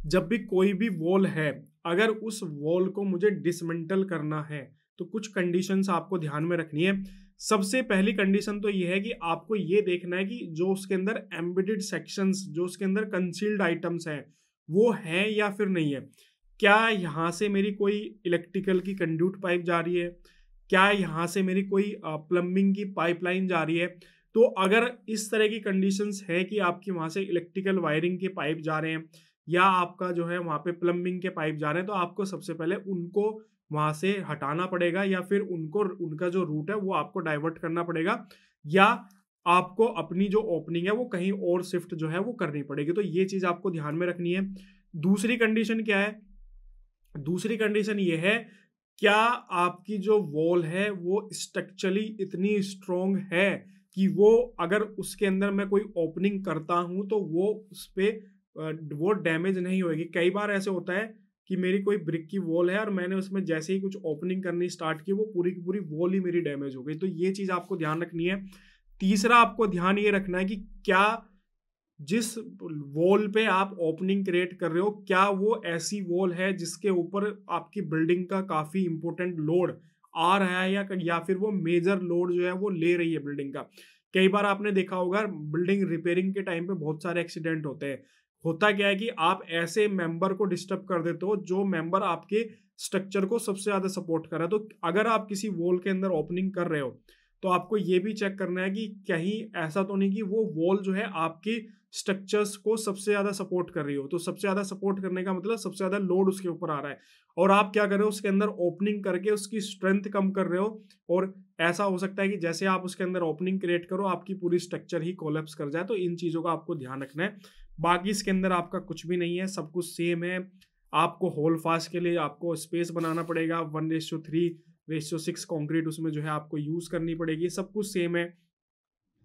जब भी कोई भी वॉल है, अगर उस वॉल को मुझे डिसमेंटल करना है तो कुछ कंडीशंस आपको ध्यान में रखनी है। सबसे पहली कंडीशन तो ये है कि आपको ये देखना है कि जो उसके अंदर एम्बेडेड सेक्शंस, जो उसके अंदर कंसील्ड आइटम्स हैं, वो है या फिर नहीं है। क्या यहाँ से मेरी कोई इलेक्ट्रिकल की कंड्यूट पाइप जा रही है, क्या यहाँ से मेरी कोई प्लम्बिंग की पाइपलाइन जा रही है। तो अगर इस तरह की कंडीशंस है कि आपकी वहाँ से इलेक्ट्रिकल वायरिंग के पाइप जा रहे हैं या आपका जो है वहाँ पे प्लम्बिंग के पाइप जा रहे हैं, तो आपको सबसे पहले उनको वहाँ से हटाना पड़ेगा या फिर उनका जो रूट है वो आपको डाइवर्ट करना पड़ेगा, या आपको अपनी जो ओपनिंग है वो कहीं और शिफ्ट जो है वो करनी पड़ेगी। तो ये चीज़ आपको ध्यान में रखनी है। दूसरी कंडीशन क्या है, दूसरी कंडीशन ये है, क्या आपकी जो वॉल है वो स्ट्रक्चरली इतनी स्ट्रोंग है कि वो अगर उसके अंदर मैं कोई ओपनिंग करता हूं तो वो उस पर वो डैमेज नहीं होगी। कई बार ऐसे होता है कि मेरी कोई ब्रिक की वॉल है और मैंने उसमें जैसे ही कुछ ओपनिंग करनी स्टार्ट की वो पूरी की पूरी वॉल ही मेरी डैमेज हो गई। तो ये चीज़ आपको ध्यान रखनी है। तीसरा आपको ध्यान ये रखना है कि क्या जिस वॉल पे आप ओपनिंग क्रिएट कर रहे हो, क्या वो ऐसी वॉल है जिसके ऊपर आपकी बिल्डिंग का काफी इंपॉर्टेंट लोड आ रहा है, या फिर वो मेजर लोड जो है वो ले रही है बिल्डिंग का। कई बार आपने देखा होगा बिल्डिंग रिपेयरिंग के टाइम पे बहुत सारे एक्सीडेंट होते हैं। होता क्या है कि आप ऐसे मेंबर को डिस्टर्ब कर देते हो जो मेंबर आपके स्ट्रक्चर को सबसे ज्यादा सपोर्ट कर रहा है। तो अगर आप किसी वॉल के अंदर ओपनिंग कर रहे हो तो आपको ये भी चेक करना है कि कहीं ऐसा तो नहीं कि वो वॉल जो है आपकी स्ट्रक्चर्स को सबसे ज्यादा सपोर्ट कर रही हो। तो सबसे ज्यादा सपोर्ट करने का मतलब सबसे ज्यादा लोड उसके ऊपर आ रहा है और आप क्या कर रहे हो, उसके अंदर ओपनिंग करके उसकी स्ट्रेंथ कम कर रहे हो। और ऐसा हो सकता है कि जैसे आप उसके अंदर ओपनिंग क्रिएट करो आपकी पूरी स्ट्रक्चर ही कोलैप्स कर जाए। तो इन चीजों का आपको ध्यान रखना है। बाकी इसके अंदर आपका कुछ भी नहीं है, सब कुछ सेम है। आपको होल फास्ट के लिए आपको स्पेस बनाना पड़ेगा, 1:3:6 कंक्रीट उसमें जो है आपको यूज करनी पड़ेगी। सब कुछ सेम है,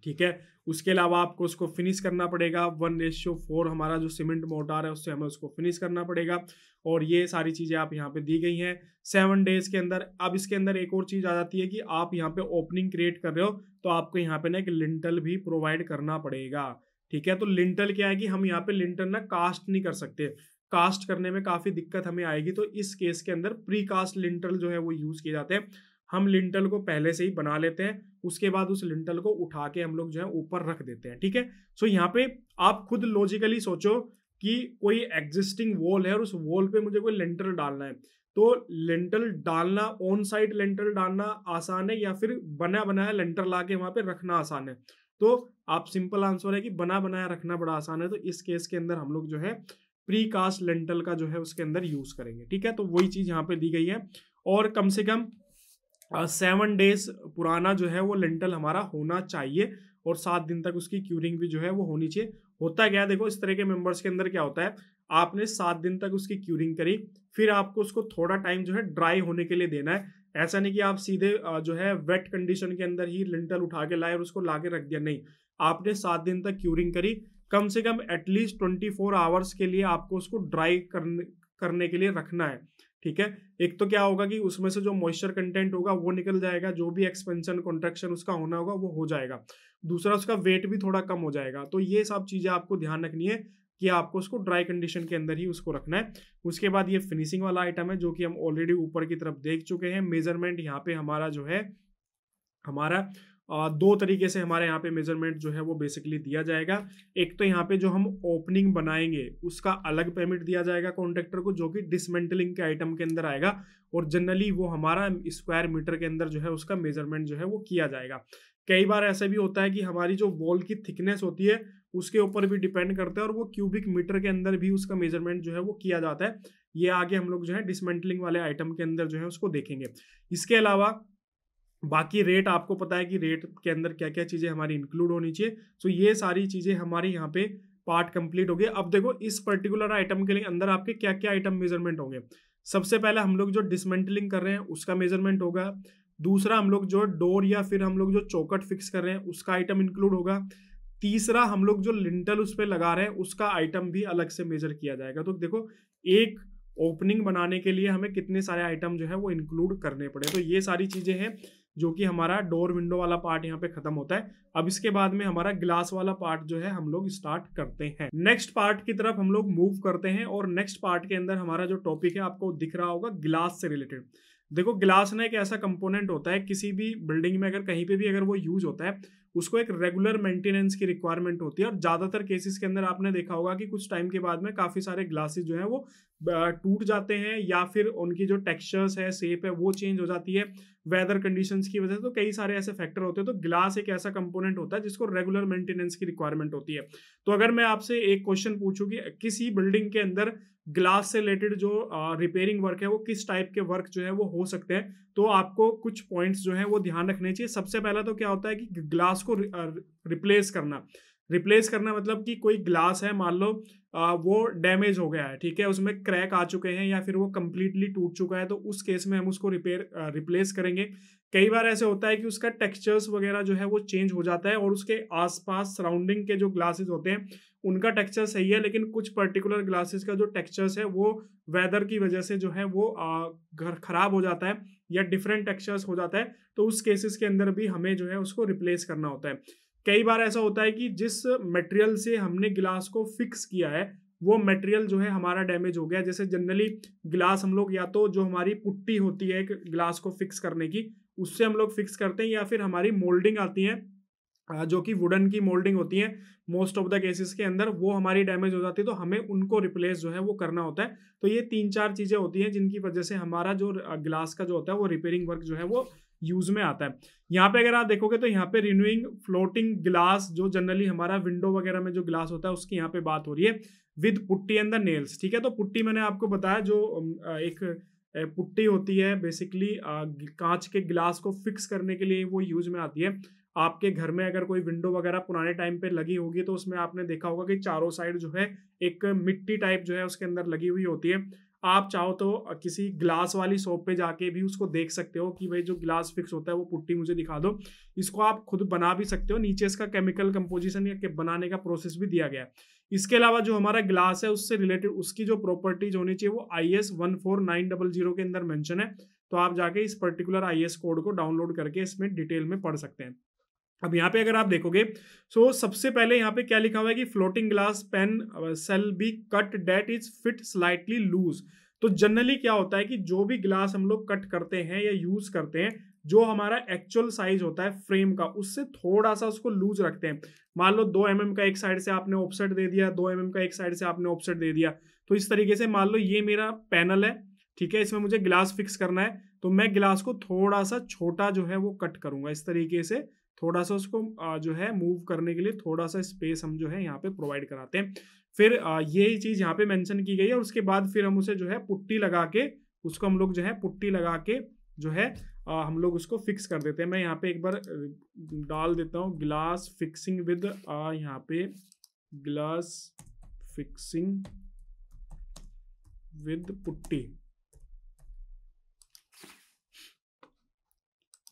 ठीक है। उसके अलावा आपको उसको फिनिश करना पड़ेगा, 1:4 हमारा जो सीमेंट मोर्टार है उससे हमें उसको फिनिश करना पड़ेगा। और ये सारी चीजें आप यहाँ पे दी गई हैं 7 डेज के अंदर। अब इसके अंदर एक और चीज आ जाती है कि आप यहाँ पे ओपनिंग क्रिएट कर रहे हो तो आपको यहाँ पे ना एक लिंटल भी प्रोवाइड करना पड़ेगा, ठीक है। तो लिंटल क्या है कि हम यहाँ पे लिंटल ना कास्ट नहीं कर सकते, कास्ट करने में काफी दिक्कत हमें आएगी। तो इस केस के अंदर प्री कास्ट लिंटल जो है वो यूज किए जाते हैं। हम लिंटल को पहले से ही बना लेते हैं, उसके बाद उस लिंटल को उठा के हम लोग जो है ऊपर रख देते हैं, ठीक है। सो यहाँ पे आप खुद लॉजिकली सोचो कि कोई एग्जिस्टिंग वॉल है और उस वॉल पे मुझे कोई लिंटल डालना है, तो लिंटल डालना ऑन साइट लिंटल डालना आसान है या फिर बना बनाया लिंटल ला के वहां पे रखना आसान है। तो आप सिंपल आंसर है कि बना बनाया रखना बड़ा आसान है। तो इस केस के अंदर हम लोग जो है प्री कास्ट लिंटल का जो है उसके अंदर यूज करेंगे, ठीक है। तो वही चीज यहाँ पे दी गई है। और कम से कम 7 डेज पुराना जो है वो लिंटल हमारा होना चाहिए और 7 दिन तक उसकी क्यूरिंग भी जो है वो होनी चाहिए। होता क्या है, देखो इस तरह के मेंबर्स के अंदर क्या होता है, आपने 7 दिन तक उसकी क्यूरिंग करी, फिर आपको उसको थोड़ा टाइम जो है ड्राई होने के लिए देना है। ऐसा नहीं कि आप सीधे जो है वेट कंडीशन के अंदर ही लिंटल उठा के लाए और उसको ला के रख दिया, नहीं। आपने 7 दिन तक क्यूरिंग करी, कम से कम एटलीस्ट 24 आवर्स के लिए आपको उसको ड्राई करने के लिए रखना है, ठीक है। एक तो क्या होगा कि उसमें से जो मॉइस्चर कंटेंट होगा वो निकल जाएगा, जो भी एक्सपेंशन कॉन्ट्रैक्शन उसका होना होगा वो हो जाएगा। दूसरा, उसका वेट भी थोड़ा कम हो जाएगा। तो ये सब चीज़ें आपको ध्यान रखनी है कि आपको उसको ड्राई कंडीशन के अंदर ही उसको रखना है। उसके बाद ये फिनिशिंग वाला आइटम है जो कि हम ऑलरेडी ऊपर की तरफ देख चुके हैं। मेजरमेंट यहाँ पे हमारा जो है, हमारा 2 तरीके से हमारे यहाँ पे मेजरमेंट जो है वो बेसिकली दिया जाएगा। एक तो यहाँ पे जो हम ओपनिंग बनाएंगे उसका अलग पेमेंट दिया जाएगा कॉन्ट्रैक्टर को, जो कि डिसमेंटलिंग के आइटम के अंदर आएगा, और जनरली वो हमारा स्क्वायर मीटर के अंदर जो है उसका मेजरमेंट जो है वो किया जाएगा। कई बार ऐसा भी होता है कि हमारी जो वॉल की थिकनेस होती है उसके ऊपर भी डिपेंड करता है, और वो क्यूबिक मीटर के अंदर भी उसका मेजरमेंट जो है वो किया जाता है। ये आगे हम लोग जो है डिसमेंटलिंग वाले आइटम के अंदर जो है उसको देखेंगे। इसके अलावा बाकी रेट आपको पता है कि रेट के अंदर क्या क्या चीज़ें हमारी इंक्लूड होनी चाहिए। सो ये सारी चीज़ें हमारी यहाँ पे पार्ट कंप्लीट हो गए। अब देखो इस पर्टिकुलर आइटम के लिए अंदर आपके क्या क्या आइटम मेजरमेंट होंगे। सबसे पहले हम लोग जो डिसमेंटलिंग कर रहे हैं उसका मेजरमेंट होगा। दूसरा, हम लोग जो डोर या फिर हम लोग जो चौकट फिक्स कर रहे हैं उसका आइटम इंक्लूड होगा। तीसरा, हम लोग जो लिंटल उस पर लगा रहे हैं उसका आइटम भी अलग से मेजर किया जाएगा। तो देखो, एक ओपनिंग बनाने के लिए हमें कितने सारे आइटम जो है वो इंक्लूड करने पड़े। तो ये सारी चीज़ें हैं जो कि हमारा डोर विंडो वाला पार्ट यहाँ पे खत्म होता है। अब इसके बाद में हमारा ग्लास वाला पार्ट जो है हम लोग स्टार्ट करते हैं। नेक्स्ट पार्ट की तरफ हम लोग मूव करते हैं, और नेक्स्ट पार्ट के अंदर हमारा जो टॉपिक है आपको दिख रहा होगा ग्लास से रिलेटेड। देखो, ग्लास ना एक ऐसा कंपोनेंट होता है किसी भी बिल्डिंग में, अगर कहीं पे भी अगर वो यूज होता है उसको एक रेगुलर मेंटेनेंस की रिक्वायरमेंट होती है। और ज्यादातर केसेस के अंदर आपने देखा होगा कि कुछ टाइम के बाद में काफी सारे ग्लासेस जो है वो टूट जाते हैं, या फिर उनकी जो टेक्सचर्स है, शेप है, वो चेंज हो जाती है वेदर कंडीशंस की वजह से। तो कई सारे ऐसे फैक्टर होते हैं। तो ग्लास एक ऐसा कंपोनेंट होता है जिसको रेगुलर मेंटेनेंस की रिक्वायरमेंट होती है। तो अगर मैं आपसे एक क्वेश्चन पूछूं कि किसी बिल्डिंग के अंदर ग्लास से रिलेटेड जो रिपेयरिंग वर्क है वो किस टाइप के वर्क जो है वो हो सकते हैं, तो आपको कुछ पॉइंट्स जो है वो ध्यान रखने चाहिए। सबसे पहला तो क्या होता है कि ग्लास को रिप्लेस करना। रिप्लेस करना मतलब कि कोई ग्लास है, मान लो वो डैमेज हो गया है, ठीक है, उसमें क्रैक आ चुके हैं या फिर वो कंप्लीटली टूट चुका है, तो उस केस में हम उसको रिप्लेस करेंगे। कई बार ऐसे होता है कि उसका टेक्सचर्स वगैरह जो है वो चेंज हो जाता है, और उसके आसपास सराउंडिंग के जो ग्लासेस होते हैं उनका टेक्सचर सही है, लेकिन कुछ पर्टिकुलर ग्लासेस का जो टेक्सचर्स है वो वेदर की वजह से जो है वो घर खराब हो जाता है या डिफरेंट टेक्सचर्स हो जाता है। तो उस केसेस के अंदर भी हमें जो है उसको रिप्लेस करना होता है। कई बार ऐसा होता है कि जिस मटेरियल से हमने गिलास को फिक्स किया है वो मटेरियल जो है हमारा डैमेज हो गया। जैसे जनरली गिलास हम लोग या तो जो हमारी पुट्टी होती है ग्लास को फिक्स करने की उससे हम लोग फिक्स करते हैं, या फिर हमारी मोल्डिंग आती है जो कि वुडन की मोल्डिंग होती है मोस्ट ऑफ द केसेस के अंदर, वो हमारी डैमेज हो जाती है, तो हमें उनको रिप्लेस जो है वो करना होता है। तो ये 3-4 चीजें होती हैं जिनकी वजह से हमारा जो ग्लास का जो होता है वो रिपेयरिंग वर्क जो है वो यूज में आता है। यहाँ पे अगर आप देखोगे तो यहाँ पे रिन्यूइंग फ्लोटिंग ग्लास, जो जनरली हमारा विंडो वगैरह में जो ग्लास होता है उसकी यहाँ पे बात हो रही है, with putty and the nails, ठीक है। तो पुट्टी मैंने आपको बताया जो एक पुट्टी होती है बेसिकली कांच के ग्लास को फिक्स करने के लिए वो यूज में आती है। आपके घर में अगर कोई विंडो वगैरह पुराने टाइम पे लगी होगी तो उसमें आपने देखा होगा कि चारों साइड जो है एक मिट्टी टाइप जो है उसके अंदर लगी हुई होती है। आप चाहो तो किसी ग्लास वाली शॉप पे जाके भी उसको देख सकते हो कि भाई जो ग्लास फिक्स होता है वो पुट्टी मुझे दिखा दो। इसको आप खुद बना भी सकते हो, नीचे इसका केमिकल कंपोजिशन या बनाने का प्रोसेस भी दिया गया है। इसके अलावा जो हमारा ग्लास है उससे रिलेटेड उसकी जो प्रॉपर्टीज होनी चाहिए वो IS 14900 के अंदर मेंशन है। तो आप जाके इस पर्टिकुलर IS कोड को डाउनलोड करके इसमें डिटेल में पढ़ सकते हैं। अब यहाँ पे अगर आप देखोगे तो सबसे पहले यहाँ पे क्या लिखा हुआ है कि floating glass pane shall be cut that is fit slightly loose. तो जनरली क्या होता है कि जो भी ग्लास हम लोग कट करते हैं या यूज करते हैं, जो हमारा एक्चुअल साइज होता है फ्रेम का उससे थोड़ा सा उसको लूज रखते हैं। मान लो 2 mm का एक साइड से आपने ऑफसेट दे दिया, 2 mm का एक साइड से आपने ऑफसेट दे दिया। तो इस तरीके से मान लो ये मेरा पैनल है, ठीक है, इसमें मुझे ग्लास फिक्स करना है, तो मैं ग्लास को थोड़ा सा छोटा जो है वो कट करूंगा इस तरीके से, थोड़ा सा उसको जो है मूव करने के लिए थोड़ा सा स्पेस हम जो है यहाँ पे प्रोवाइड कराते हैं। फिर यही चीज यहाँ पे मेंशन की गई है, और उसके बाद फिर हम उसे जो है पुट्टी लगा के उसको हम लोग जो है पुट्टी लगा के जो है हम लोग उसको फिक्स कर देते हैं। मैं यहाँ पे एक बार डाल देता हूँ ग्लास फिक्सिंग विद यहाँ पे ग्लास फिक्सिंग विद पुट्टी।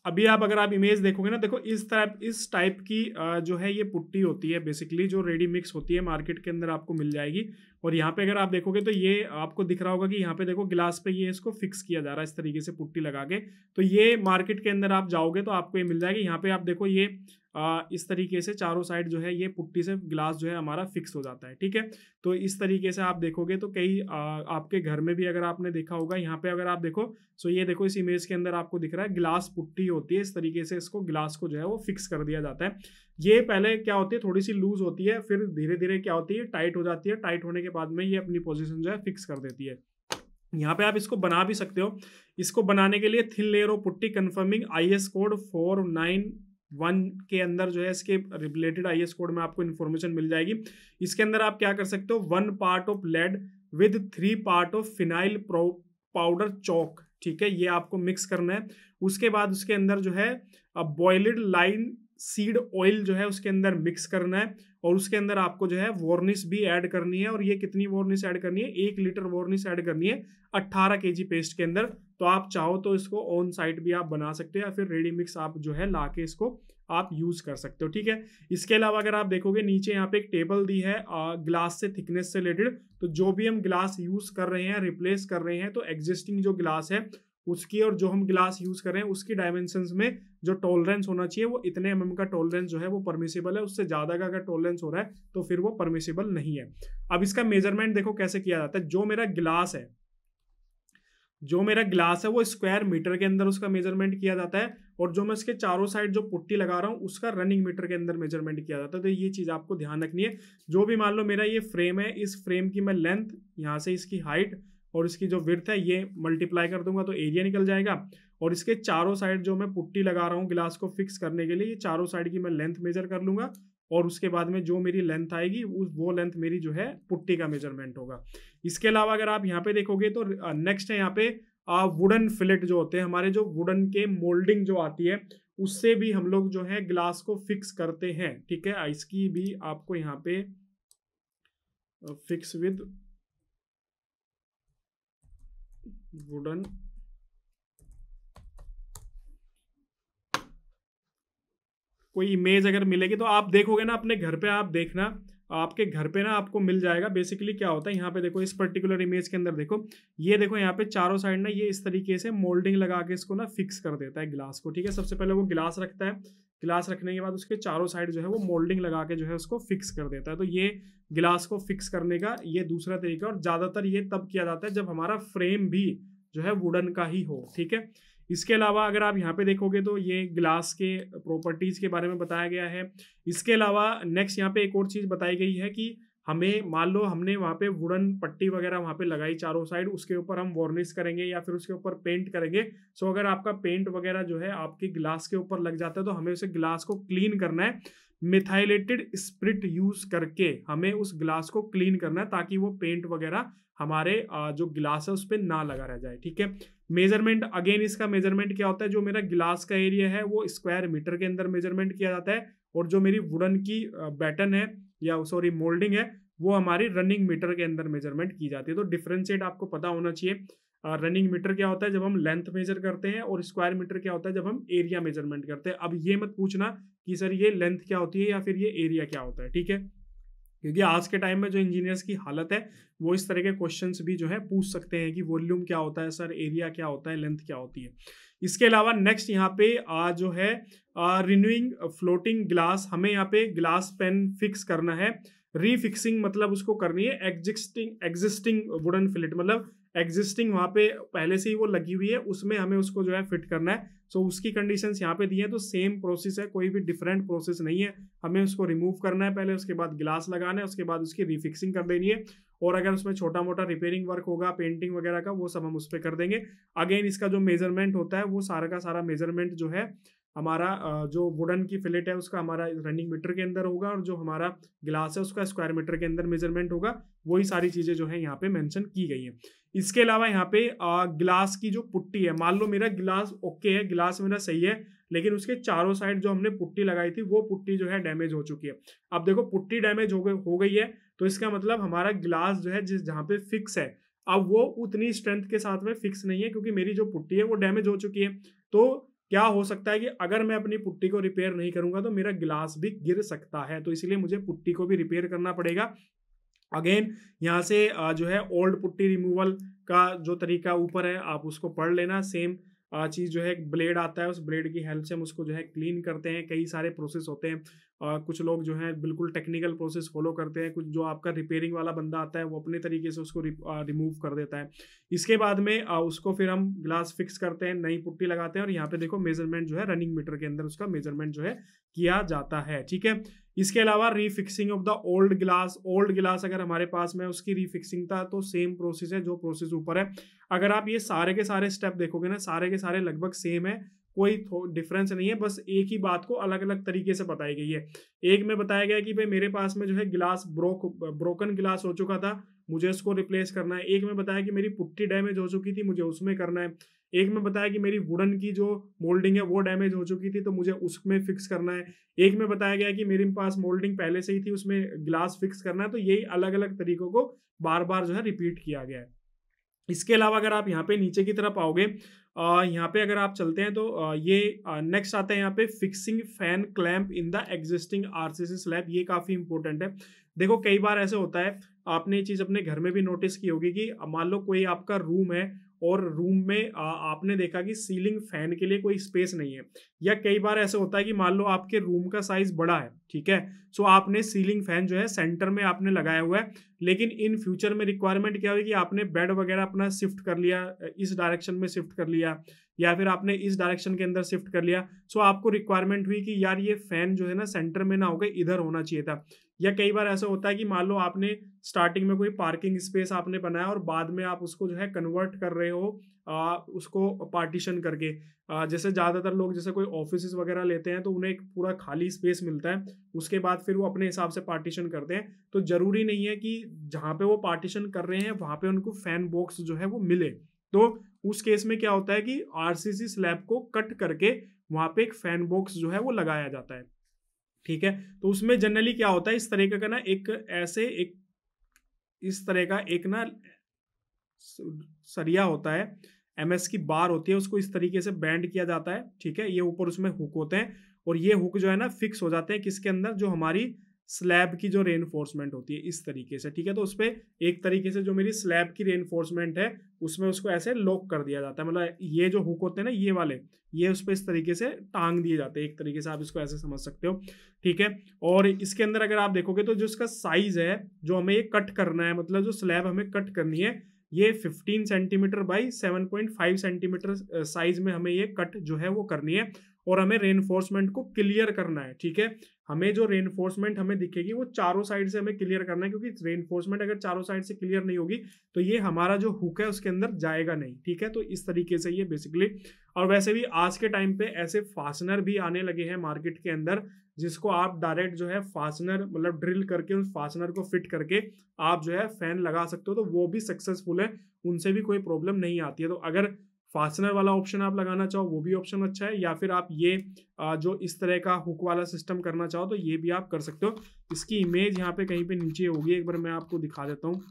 अभी आप अगर आप इमेज देखोगे ना, देखो इस टाइप की जो है ये पुट्टी होती है बेसिकली, जो रेडी मिक्स होती है मार्केट के अंदर आपको मिल जाएगी। और यहाँ पे अगर आप देखोगे तो ये आपको दिख रहा होगा कि यहाँ पे देखो गिलास पे ये इसको फिक्स किया जा रहा है इस तरीके से पुट्टी लगा के। तो ये मार्केट के अंदर आप जाओगे तो आपको ये मिल जाएगी। यहाँ पे आप देखो ये इस तरीके से चारों साइड जो है ये पुट्टी से गिलास जो है हमारा फिक्स हो जाता है, ठीक है। तो इस तरीके से आप देखोगे तो कई आपके घर में भी अगर आपने देखा होगा, यहाँ पे अगर आप देखो सो ये देखो इस इमेज के अंदर आपको दिख रहा है गिलास पुट्टी होती है, इस तरीके से इसको गिलास को जो है वो फिक्स कर दिया जाता है। ये पहले क्या होती है, थोड़ी सी लूज होती है, फिर धीरे धीरे क्या होती है टाइट हो जाती है। टाइट होने के बाद में ये अपनी पोजीशन जो है फिक्स कर देती है। यहाँ पे आप इसको बना भी सकते हो। इसको बनाने के लिए thin layer of putty conforming IS code 491 के अंदर जो है इसके रिलेटेड IS कोड में आपको इन्फॉर्मेशन मिल जाएगी। इसके अंदर आप क्या कर सकते हो, 1 part of lead with 3 part of phenyl powder chalk, ठीक है, ये आपको मिक्स करना है। उसके बाद उसके अंदर जो है बॉइल्ड लाइन सीड ऑयल जो है उसके अंदर मिक्स करना है। और उसके अंदर आपको जो है वॉर्निश भी ऐड करनी है। और ये कितनी वॉर्निश ऐड करनी है, 1 लीटर वॉर्निश ऐड करनी है 18 kg पेस्ट के अंदर। तो आप चाहो तो इसको ऑन साइट भी आप बना सकते हो, या फिर रेडी मिक्स आप जो है ला के इसको आप यूज कर सकते हो, ठीक है। इसके अलावा अगर आप देखोगे नीचे यहाँ पे एक टेबल दी है ग्लास से थिकनेस से रिलेटेड। तो जो भी हम ग्लास यूज कर रहे हैं, रिप्लेस कर रहे हैं, तो एग्जिस्टिंग जो ग्लास है उसकी और जो हम ग्लास यूज कर रहे हैं उसकी डायमेंशंस में जो टॉलरेंस होना चाहिए वो इतने mm का टॉलरेंस जो है वो परमिसिबल है। उससे ज्यादा का अगर टॉलरेंस हो रहा है तो फिर वो परमिसिबल नहीं है। अब इसका मेजरमेंट देखो कैसे किया जाता है। जो मेरा ग्लास है वो स्क्वायर मीटर के अंदर उसका मेजरमेंट किया जाता है। और जो मैं इसके चारों साइड जो पुट्टी लगा रहा हूँ उसका रनिंग मीटर के अंदर मेजरमेंट किया जाता है। तो ये चीज आपको ध्यान रखनी है। जो भी मान लो मेरा ये फ्रेम है, इस फ्रेम की मैं लेंथ यहाँ से इसकी हाइट और इसकी जो विड्थ है ये मल्टीप्लाई कर दूंगा तो एरिया निकल जाएगा। और इसके चारों साइड जो मैं पुट्टी लगा रहा हूँ गिलास को फिक्स करने के लिए, ये चारों साइड की मैं लेंथ मेजर कर लूंगा। और उसके बाद में जो मेरी लेंथ आएगी वो लेंथ मेरी जो है पुट्टी का मेजरमेंट होगा। इसके अलावा अगर आप यहाँ पे देखोगे तो नेक्स्ट है यहाँ पे वुडन फिलेट जो होते हैं हमारे, जो वुडन के मोल्डिंग जो आती है उससे भी हम लोग जो है ग्लास को फिक्स करते हैं, ठीक है। इसकी भी आपको यहाँ पे फिक्स विद वुडन कोई इमेज अगर मिलेगी तो आप देखोगे ना अपने घर पे, आप देखना आपके घर पे ना आपको मिल जाएगा। बेसिकली क्या होता है यहाँ पे देखो इस पर्टिकुलर इमेज के अंदर देखो, ये देखो यहाँ पे चारों साइड ना ये इस तरीके से मोल्डिंग लगा के इसको ना फिक्स कर देता है गिलास को, ठीक है। सबसे पहले वो गिलास रखता है, गिलास रखने के बाद उसके चारों साइड जो है वो मोल्डिंग लगा के जो है उसको फिक्स कर देता है। तो ये गिलास को फिक्स करने का ये दूसरा तरीका। और ज्यादातर ये तब किया जाता है जब हमारा फ्रेम भी जो है वुडन का ही हो, ठीक है। इसके अलावा अगर आप यहाँ पे देखोगे तो ये ग्लास के प्रॉपर्टीज के बारे में बताया गया है। इसके अलावा नेक्स्ट यहाँ पे एक और चीज बताई गई है कि हमें मान लो हमने वहाँ पे वुडन पट्टी वगैरह वहाँ पे लगाई चारों साइड, उसके ऊपर हम वार्निश करेंगे या फिर उसके ऊपर पेंट करेंगे। सो अगर आपका पेंट वगैरह जो है आपके ग्लास के ऊपर लग जाता है तो हमें उसे ग्लास को क्लीन करना है। मिथाइलेटेड स्पिरिट यूज करके हमें उस ग्लास को क्लीन करना है ताकि वो पेंट वगैरह हमारे जो ग्लास है उस पर ना लगा रह जाए, ठीक है। मेजरमेंट अगेन इसका मेजरमेंट क्या होता है, जो मेरा ग्लास का एरिया है वो स्क्वायर मीटर के अंदर मेजरमेंट किया जाता है। और जो मेरी वुडन की बैटन है या सॉरी मोल्डिंग है वो हमारी रनिंग मीटर के अंदर मेजरमेंट की जाती है। तो डिफरेंशिएट आपको पता होना चाहिए। रनिंग मीटर क्या होता है जब हम लेंथ मेजर करते हैं, और स्क्वायर मीटर क्या होता है जब हम एरिया मेजरमेंट करते हैं। अब ये मत पूछना कि सर ये लेंथ क्या होती है या फिर ये एरिया क्या होता है, ठीक है, क्योंकि आज के टाइम में जो इंजीनियर्स की हालत है वो इस तरह के क्वेश्चंस भी जो है पूछ सकते हैं कि वॉल्यूम क्या होता है सर, एरिया क्या होता है, लेंथ क्या होती है। इसके अलावा नेक्स्ट यहाँ पे जो है रिन्यूइंग फ्लोटिंग ग्लास, हमें यहाँ पे ग्लास पेन फिक्स करना है। रीफिक्सिंग मतलब उसको करनी है एग्जिस्टिंग वुडन फिलेट, मतलब एग्जिस्टिंग वहाँ पे पहले से ही वो लगी हुई है उसमें हमें उसको जो है फिट करना है। सो उसकी कंडीशंस यहाँ पे दी है। तो सेम प्रोसेस है, कोई भी डिफरेंट प्रोसेस नहीं है। हमें उसको रिमूव करना है पहले, उसके बाद ग्लास लगाना है, उसके बाद उसकी रीफिक्सिंग कर देनी है। और अगर उसमें छोटा मोटा रिपेयरिंग वर्क होगा पेंटिंग वगैरह का वो सब हम उस पर कर देंगे। अगेन इसका जो मेजरमेंट होता है वो सारा का सारा मेजरमेंट जो है हमारा जो वुडन की फिलेट है उसका हमारा रनिंग मीटर के अंदर होगा, और जो हमारा ग्लास है उसका स्क्वायर मीटर के अंदर मेजरमेंट होगा। वही सारी चीजें जो है यहाँ पे मेंशन की गई है। इसके अलावा यहाँ पे ग्लास की जो पुट्टी है, मान लो मेरा ग्लास ओके है, ग्लास मेरा सही है, लेकिन उसके चारों साइड जो हमने पुट्टी लगाई थी वो पुट्टी जो है डैमेज हो चुकी है। अब देखो पुट्टी डैमेज हो गई है तो इसका मतलब हमारा ग्लास जो है जिस जहाँ पे फिक्स है अब वो उतनी स्ट्रेंथ के साथ में फिक्स नहीं है, क्योंकि मेरी जो पुट्टी है वो डैमेज हो चुकी है। तो क्या हो सकता है कि अगर मैं अपनी पुट्टी को रिपेयर नहीं करूंगा तो मेरा गिलास भी गिर सकता है, तो इसलिए मुझे पुट्टी को भी रिपेयर करना पड़ेगा। अगेन यहाँ से जो है ओल्ड पुट्टी रिमूवल का जो तरीका ऊपर है आप उसको पढ़ लेना। सेम चीज़ जो है, एक ब्लेड आता है, उस ब्लेड की हेल्प से हम उसको जो है क्लीन करते हैं। कई सारे प्रोसेस होते हैं, कुछ लोग जो है बिल्कुल टेक्निकल प्रोसेस फॉलो करते हैं, कुछ जो आपका रिपेयरिंग वाला बंदा आता है वो अपने तरीके से उसको रिमूव कर देता है। इसके बाद में उसको फिर हम ग्लास फिक्स करते हैं, नई पुट्टी लगाते हैं, और यहाँ पे देखो मेजरमेंट जो है रनिंग मीटर के अंदर उसका मेजरमेंट जो है किया जाता है। ठीक है, इसके अलावा रीफिक्सिंग ऑफ द ओल्ड गिलास अगर हमारे पास में उसकी रीफिक्सिंग था तो सेम प्रोसेस है जो प्रोसेस ऊपर है। अगर आप ये सारे के सारे स्टेप देखोगे ना, सारे के सारे लगभग सेम है, कोई डिफरेंस नहीं है, बस एक ही बात को अलग अलग तरीके से बताई गई है। एक में बताया गया कि भाई मेरे पास में जो है गिलास ब्रोकन गिलास हो चुका था, मुझे उसको रिप्लेस करना है। एक में बताया कि मेरी पुट्टी डैमेज हो चुकी थी, मुझे उसमें करना है। एक में बताया कि मेरी वुडन की जो मोल्डिंग है वो डैमेज हो चुकी थी, तो मुझे उसमें फिक्स करना है। एक में बताया गया कि मेरे पास मोल्डिंग पहले से ही थी, उसमें ग्लास फिक्स करना है। तो यही अलग अलग तरीकों को बार बार जो है रिपीट किया गया है। इसके अलावा अगर आप यहाँ पे नीचे की तरफ आओगे, यहाँ पे अगर आप चलते हैं तो ये नेक्स्ट आता है यहाँ पे fixing fan clamp in the existing RCC slab. ये काफी इंपॉर्टेंट है। देखो कई बार ऐसे होता है, आपने ये चीज अपने घर में भी नोटिस की होगी कि मान लो कोई आपका रूम है और रूम में आपने देखा कि सीलिंग फैन के लिए कोई स्पेस नहीं है, या कई बार ऐसे होता है कि मान लो आपके रूम का साइज बड़ा है, ठीक है, सो आपने सीलिंग फैन जो है सेंटर में आपने लगाया हुआ है, लेकिन इन फ्यूचर में रिक्वायरमेंट क्या हुई कि आपने बेड वगैरह अपना शिफ्ट कर लिया, इस डायरेक्शन में शिफ्ट कर लिया, या फिर आपने इस डायरेक्शन के अंदर शिफ्ट कर लिया। सो आपको रिक्वायरमेंट हुई कि यार ये फैन जो है ना सेंटर में ना होकर इधर होना चाहिए था। या कई बार ऐसा होता है कि मान लो आपने स्टार्टिंग में कोई पार्किंग स्पेस आपने बनाया और बाद में आप उसको जो है कन्वर्ट कर रहे हो उसको पार्टीशन करके। जैसे ज़्यादातर लोग जैसे कोई ऑफिस वगैरह लेते हैं तो उन्हें एक पूरा खाली स्पेस मिलता है, उसके बाद फिर वो अपने हिसाब से पार्टीशन करते हैं। तो ज़रूरी नहीं है कि जहाँ पे वो पार्टीशन कर रहे हैं वहाँ पे उनको फैन बॉक्स जो है वो मिले। तो उस केस में क्या होता है कि आरसीसी स्लैब को कट करके वहाँ पे एक फैन बॉक्स जो है वो लगाया जाता है। ठीक है, तो उसमें जनरली क्या होता है, इस तरीके का ना एक इस तरह का एक ना सरिया होता है, एमएस की बार होती है, उसको इस तरीके से बैंड किया जाता है। ठीक है, ये ऊपर उसमें हुक होते हैं और ये हुक जो है ना फिक्स हो जाते हैं किसके अंदर, जो हमारी स्लैब की जो रेनफोर्समेंट होती है इस तरीके से। ठीक है, तो उस पर एक तरीके से जो मेरी स्लैब की रेनफोर्समेंट है उसमें उसको ऐसे लॉक कर दिया जाता है, मतलब ये जो हुक होते हैं ना ये वाले, ये उस पर इस तरीके से टांग दिए जाते हैं, एक तरीके से आप इसको ऐसे समझ सकते हो। ठीक है, और इसके अंदर अगर आप देखोगे तो जो इसका साइज है जो हमें ये कट करना है, मतलब जो स्लैब हमें कट करनी है, ये 15 सेंटीमीटर बाई 7.5 सेंटीमीटर साइज में हमें ये कट जो है वो करनी है, और हमें रेनफोर्समेंट को क्लियर करना है। ठीक है, हमें जो रेनफोर्समेंट हमें दिखेगी वो चारों साइड से हमें क्लियर करना है, क्योंकि रेनफोर्समेंट अगर चारों साइड से क्लियर नहीं होगी तो ये हमारा जो हुक है उसके अंदर जाएगा नहीं। ठीक है, तो इस तरीके से ये बेसिकली, और वैसे भी आज के टाइम पे ऐसे फास्टनर भी आने लगे हैं मार्केट के अंदर, जिसको आप डायरेक्ट जो है फास्टनर मतलब ड्रिल करके उस फास्टनर को फिट करके आप जो है फैन लगा सकते हो, तो वो भी सक्सेसफुल है, उनसे भी कोई प्रॉब्लम नहीं आती है। तो अगर फास्टनर वाला ऑप्शन आप लगाना चाहो वो भी ऑप्शन अच्छा है, या फिर आप ये जो इस तरह का हुक वाला सिस्टम करना चाहो तो ये भी आप कर सकते हो। इसकी इमेज यहाँ पे कहीं पे नीचे होगी, एक बार मैं आपको दिखा देता हूँ,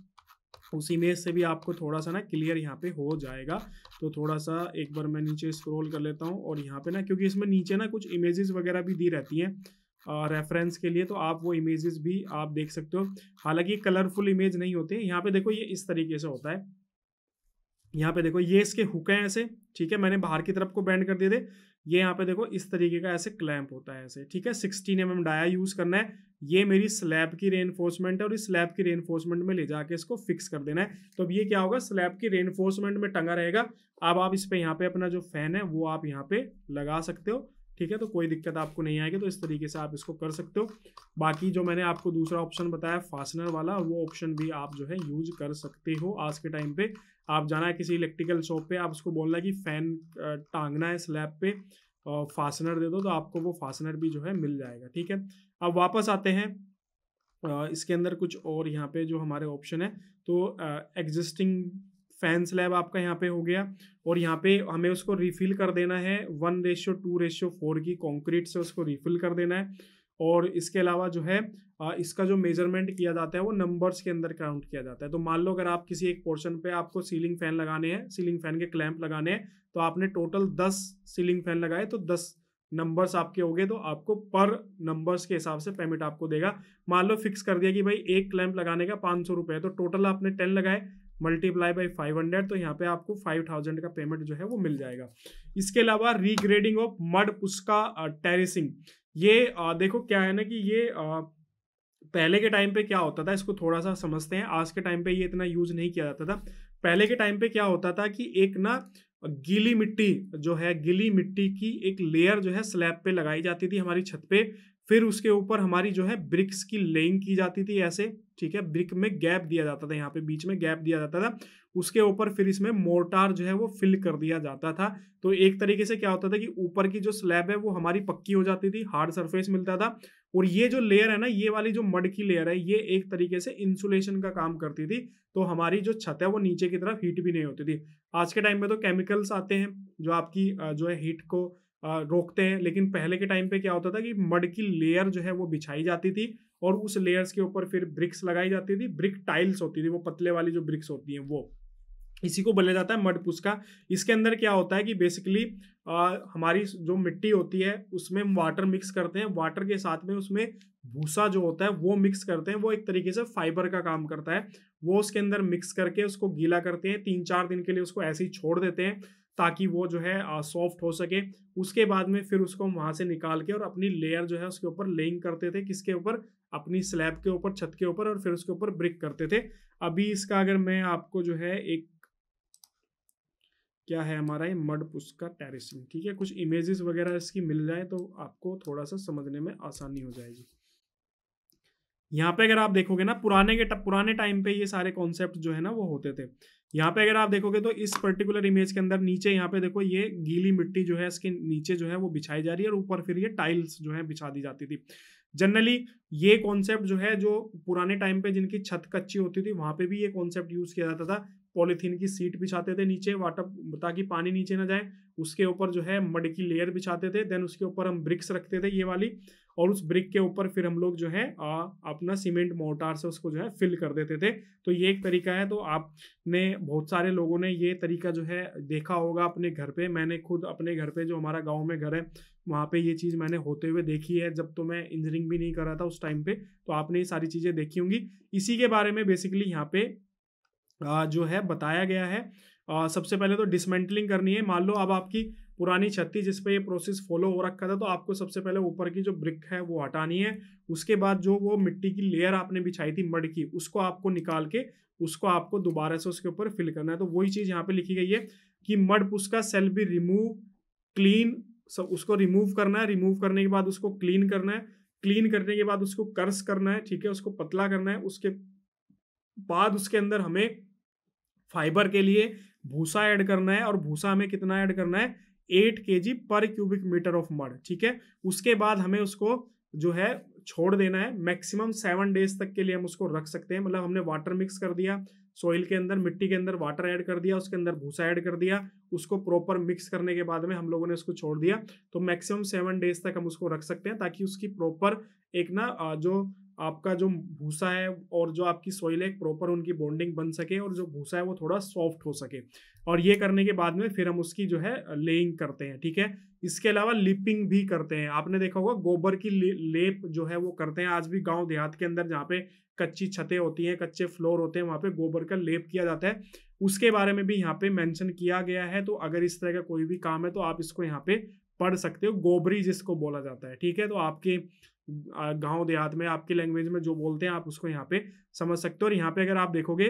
उस इमेज से भी आपको थोड़ा सा ना क्लियर यहाँ पे हो जाएगा। तो थोड़ा सा एक बार मैं नीचे स्क्रॉल कर लेता हूँ, और यहाँ पे ना क्योंकि इसमें नीचे ना कुछ इमेजेस वगैरह भी दी रहती हैं रेफरेंस के लिए, तो आप वो इमेजेस भी आप देख सकते हो। हालांकि कलरफुल इमेज नहीं होते, यहाँ पे देखो ये इस तरीके से होता है, यहाँ पे देखो ये इसके हुक हैं ऐसे। ठीक है, मैंने बाहर की तरफ को बैंड कर दिए थे, ये यहाँ पे देखो इस तरीके का ऐसे क्लैंप होता है ऐसे। ठीक है, 16 mm डाया यूज करना है, ये मेरी स्लैब की रेनफोर्समेंट है, और इस स्लैब की रेनफोर्समेंट में ले जाके इसको फिक्स कर देना है। तो अब ये क्या होगा, स्लैब की रेनफोर्समेंट में टंगा रहेगा। अब आप इस पे यहाँ पे अपना जो फैन है वो आप यहाँ पे लगा सकते हो। ठीक है, तो कोई दिक्कत आपको नहीं आएगी, तो इस तरीके से आप इसको कर सकते हो। बाकी जो मैंने आपको दूसरा ऑप्शन बताया फास्टनर वाला, वो ऑप्शन भी आप जो है यूज कर सकते हो। आज के टाइम पे आप जाना है किसी इलेक्ट्रिकल शॉप पे, आप उसको बोलना है कि फैन टांगना है स्लैब पे, फास्टनर दे दो, तो आपको वो फास्टनर भी जो है मिल जाएगा। ठीक है, अब वापस आते हैं इसके अंदर कुछ और यहाँ पे जो हमारे ऑप्शन है, तो एग्जिस्टिंग फैन स्लैब आपका यहाँ पे हो गया, और यहाँ पे हमें उसको रिफिल कर देना है 1:2:4 की कंक्रीट से उसको रिफिल कर देना है। और इसके अलावा जो है इसका जो मेजरमेंट किया जाता है वो नंबर्स के अंदर काउंट किया जाता है। तो मान लो अगर आप किसी एक पोर्शन पे आपको सीलिंग फैन लगाने हैं, सीलिंग फैन के क्लैंप लगाने हैं, तो आपने टोटल 10 सीलिंग फैन लगाए तो 10 नंबर्स आपके हो गए, तो आपको पर नंबर्स के हिसाब से पेमेंट आपको देगा। मान लो फिक्स कर दिया कि भाई एक क्लैंप लगाने का 500 रुपये, तो टोटल आपने 10 लगाए मल्टीप्लाई बाई 500, तो यहाँ पे आपको 5000 का पेमेंट जो है वो मिल जाएगा। इसके अलावा रीग्रेडिंग ऑफ मड पुस्का टेरेसिंग, ये देखो क्या है ना कि ये पहले के टाइम पे क्या होता था, इसको थोड़ा सा समझते हैं। आज के टाइम पे ये इतना यूज नहीं किया जाता था। पहले के टाइम पे क्या होता था कि एक ना गीली मिट्टी जो है, गीली मिट्टी की एक लेयर जो है स्लैब पे लगाई जाती थी हमारी छत पे, फिर उसके ऊपर हमारी जो है ब्रिक्स की लेइंग की जाती थी ऐसे, ठीक है। ब्रिक में गैप दिया जाता था, यहाँ पे बीच में गैप दिया जाता था, उसके ऊपर फिर इसमें मोर्टार जो है वो फिल कर दिया जाता था। तो एक तरीके से क्या होता था कि ऊपर की जो स्लैब है वो हमारी पक्की हो जाती थी, हार्ड सरफेस मिलता था, और ये जो लेयर है ना, ये वाली जो मड की लेयर है, ये एक तरीके से इंसुलेशन का काम करती थी। तो हमारी जो छत है वो नीचे की तरफ हीट भी नहीं होती थी। आज के टाइम में तो केमिकल्स आते हैं जो आपकी जो है हीट को रोकते हैं, लेकिन पहले के टाइम पे क्या होता था कि मड की लेयर जो है वो बिछाई जाती थी और उस लेयर्स के ऊपर फिर ब्रिक्स लगाई जाती थी। ब्रिक टाइल्स होती थी, वो पतले वाली जो ब्रिक्स होती हैं, वो इसी को बोला जाता है मड पुस्का। इसके अंदर क्या होता है कि बेसिकली हमारी जो मिट्टी होती है उसमें हम वाटर मिक्स करते हैं, वाटर के साथ में उसमें भूसा जो होता है वो मिक्स करते हैं, वो एक तरीके से फाइबर का काम करता है। वो उसके अंदर मिक्स करके उसको गीला करते हैं, 3-4 दिन के लिए उसको ऐसे ही छोड़ देते हैं ताकि वो जो है सॉफ्ट हो सके। उसके बाद में फिर उसको हम वहां से निकाल के और अपनी लेयर जो है उसके ऊपर लेइंग करते थे, किसके ऊपर, अपनी स्लैब के ऊपर, छत के ऊपर, और फिर उसके ऊपर ब्रिक करते थे। अभी इसका अगर मैं आपको जो है एक क्या है हमारा ये मड पुस्का टेरेसिंग, ठीक है, कुछ इमेजेस वगैरह इसकी मिल जाए तो आपको थोड़ा सा समझने में आसानी हो जाएगी। यहाँ पे अगर आप देखोगे ना, पुराने टाइम पे ये सारे कॉन्सेप्ट जो है ना वो होते थे। यहाँ पे अगर आप देखोगे तो इस पर्टिकुलर इमेज के अंदर नीचे यहाँ पे देखो, ये गीली मिट्टी जो है इसके नीचे जो है वो बिछाई जा रही है और ऊपर फिर ये टाइल्स जो है बिछा दी जाती थी। जनरली ये कॉन्सेप्ट जो है, जो पुराने टाइम पे जिनकी छत कच्ची होती थी वहां पे भी ये कॉन्सेप्ट यूज किया जाता था। पॉलीथीन की सीट बिछाते थे नीचे वाटर, ताकि पानी नीचे ना जाए, उसके ऊपर जो है मड की लेयर बिछाते थे, देन उसके ऊपर हम ब्रिक्स रखते थे ये वाली, और उस ब्रिक के ऊपर फिर हम लोग जो है अपना सीमेंट मोर्टार से उसको जो है फिल कर देते थे। तो ये एक तरीका है। तो आपने बहुत सारे लोगों ने ये तरीका जो है देखा होगा अपने घर पे। मैंने खुद अपने घर पे, जो हमारा गाँव में घर है, वहाँ पे ये चीज़ मैंने होते हुए देखी है, जब तो मैं इंजीनियरिंग भी नहीं कर रहा था उस टाइम पे। तो आपने ये सारी चीज़ें देखी होंगी। इसी के बारे में बेसिकली यहाँ पे जो है बताया गया है। सबसे पहले तो डिसमेंटलिंग करनी है। मान लो अब आपकी पुरानी छत थी जिस पे ये प्रोसेस फॉलो हो रखा था, तो आपको सबसे पहले ऊपर की जो ब्रिक है वो हटानी है। उसके बाद जो वो मिट्टी की लेयर आपने बिछाई थी मड की, उसको आपको निकाल के उसको आपको दोबारा से उसके ऊपर फिल करना है। तो वही चीज़ यहाँ पे लिखी गई है कि मड पुस्का सेल बी रिमूव क्लीन, सब उसको रिमूव करना है। रिमूव करने के बाद उसको क्लीन करना है। क्लीन करने के बाद उसको कर्स करना है, ठीक है, उसको पतला करना है। उसके बाद उसके अंदर हमें फाइबर के लिए भूसा ऐड करना है, और भूसा हमें कितना ऐड करना है, 8 kg पर क्यूबिक मीटर ऑफ मड, ठीक है। उसके बाद हमें उसको जो है छोड़ देना है। मैक्सिमम 7 डेज तक के लिए हम उसको रख सकते हैं। मतलब हमने वाटर मिक्स कर दिया सॉइल के अंदर, मिट्टी के अंदर वाटर ऐड कर दिया, उसके अंदर भूसा ऐड कर दिया, उसको प्रॉपर मिक्स करने के बाद में हम लोगों ने उसको छोड़ दिया। तो मैक्सिमम 7 डेज तक हम उसको रख सकते हैं, ताकि उसकी प्रॉपर एक ना जो आपका जो भूसा है और जो आपकी सॉइल है प्रॉपर उनकी बॉन्डिंग बन सके, और जो भूसा है वो थोड़ा सॉफ्ट हो सके। और ये करने के बाद में फिर हम उसकी जो है लेइंग करते हैं, ठीक है। इसके अलावा लिपिंग भी करते हैं। आपने देखा होगा गोबर की लेप जो है वो करते हैं आज भी गांव देहात के अंदर, जहाँ पे कच्ची छतें होती हैं, कच्चे फ्लोर होते हैं, वहाँ पे गोबर का लेप किया जाता है। उसके बारे में भी यहाँ पे मेंशन किया गया है। तो अगर इस तरह का कोई भी काम है तो आप इसको यहाँ पे पढ़ सकते हो, गोबरी जिसको बोला जाता है, ठीक है। तो आपके गांव देहात में आपकी लैंग्वेज में जो बोलते हैं आप उसको यहाँ पे समझ सकते हो। और यहाँ पे अगर आप देखोगे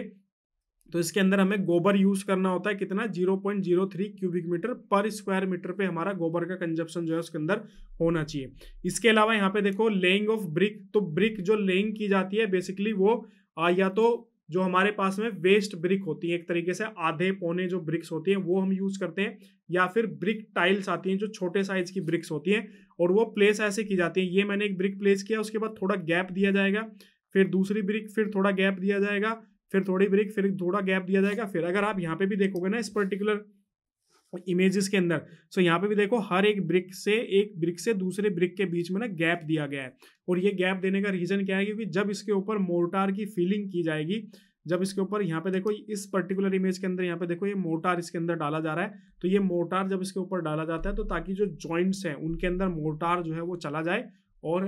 तो इसके अंदर हमें गोबर यूज करना होता है कितना, 0.03 क्यूबिक मीटर पर स्क्वायर मीटर पे हमारा गोबर का कंजप्शन जो है उसके अंदर होना चाहिए। इसके अलावा यहाँ पे देखो लेइंग ऑफ ब्रिक, तो ब्रिक जो लेइंग की जाती है बेसिकली वो या तो जो हमारे पास में वेस्ट ब्रिक होती है, एक तरीके से आधे पौने जो ब्रिक्स होती हैं वो हम यूज करते हैं, या फिर ब्रिक टाइल्स आती हैं जो छोटे साइज की ब्रिक्स होती हैं, और वो प्लेस ऐसे की जाती है। ये मैंने एक ब्रिक प्लेस किया, उसके बाद थोड़ा गैप दिया जाएगा, फिर दूसरी ब्रिक, फिर थोड़ा गैप दिया जाएगा, फिर थोड़ी ब्रिक, फिर थोड़ा गैप दिया जाएगा। फिर अगर आप यहाँ पे भी देखोगे ना, इस पर्टिकुलर इमेजेस के अंदर। सो यहाँ पे भी देखो हर एक ब्रिक से दूसरे ब्रिक के बीच में ना गैप दिया गया है। और ये गैप देने का रीजन क्या है, क्योंकि जब इसके ऊपर मोर्टार की फिलिंग की जाएगी, जब इसके ऊपर यहाँ पे देखो इस पर्टिकुलर इमेज के अंदर यहाँ पे देखो ये मोर्टार इसके अंदर डाला जा रहा है, तो ये मोर्टार जब इसके ऊपर डाला जाता है तो ताकि जो जॉइंट्स हैं उनके अंदर मोर्टार जो है वो चला जाए और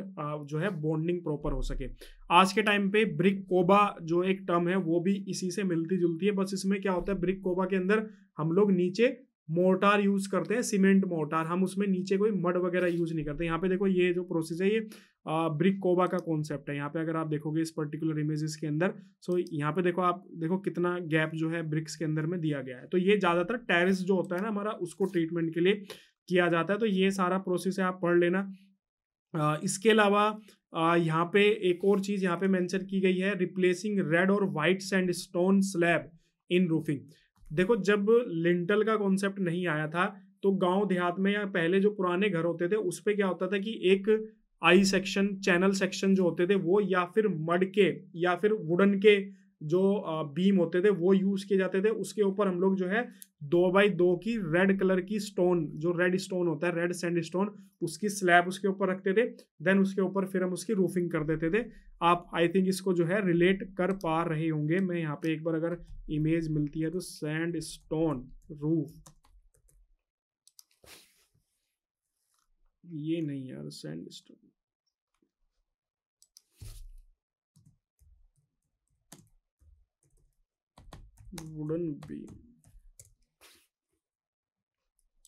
जो है बॉन्डिंग प्रॉपर हो सके। आज के टाइम पे ब्रिक कोबा जो एक टर्म है वो भी इसी से मिलती जुलती है, बस इसमें क्या होता है ब्रिक कोबा के अंदर हम लोग नीचे मोर्टार यूज करते हैं, सीमेंट मोर्टार, हम उसमें नीचे कोई मड वगैरह यूज नहीं करते। यहाँ पे देखो ये जो प्रोसेस है ये ब्रिक कोबा का कॉन्सेप्ट है। यहाँ पे अगर आप देखोगे इस पर्टिकुलर इमेजेस के अंदर, सो यहाँ पे देखो आप देखो कितना गैप जो है ब्रिक्स के अंदर में दिया गया है। तो ये ज्यादातर टेरेस जो होता है ना हमारा, उसको ट्रीटमेंट के लिए किया जाता है। तो ये सारा प्रोसेस है, आप पढ़ लेना। इसके अलावा यहाँ पे एक और चीज यहाँ पे मेंशन की गई है, रिप्लेसिंग रेड और व्हाइट सैंडस्टोन स्लैब इन रूफिंग। देखो जब लिंटल का कॉन्सेप्ट नहीं आया था तो गांव देहात में या पहले जो पुराने घर होते थे उस पे क्या होता था कि एक आई सेक्शन, चैनल सेक्शन जो होते थे वो या फिर मड के या फिर वुडन के जो बीम होते थे वो यूज किए जाते थे। उसके ऊपर हम लोग जो है 2x2 की रेड कलर की स्टोन, जो रेड स्टोन होता है, रेड सैंड स्टोन, उसकी स्लैब उसके ऊपर रखते थे। देन उसके ऊपर फिर हम उसकी रूफिंग कर देते थे। आप आई थिंक इसको जो है रिलेट कर पा रहे होंगे। मैं यहाँ पे एक बार अगर इमेज मिलती है तो सैंड स्टोन रूफ, ये नहीं यार, सैंड स्टोन वुडन बीम,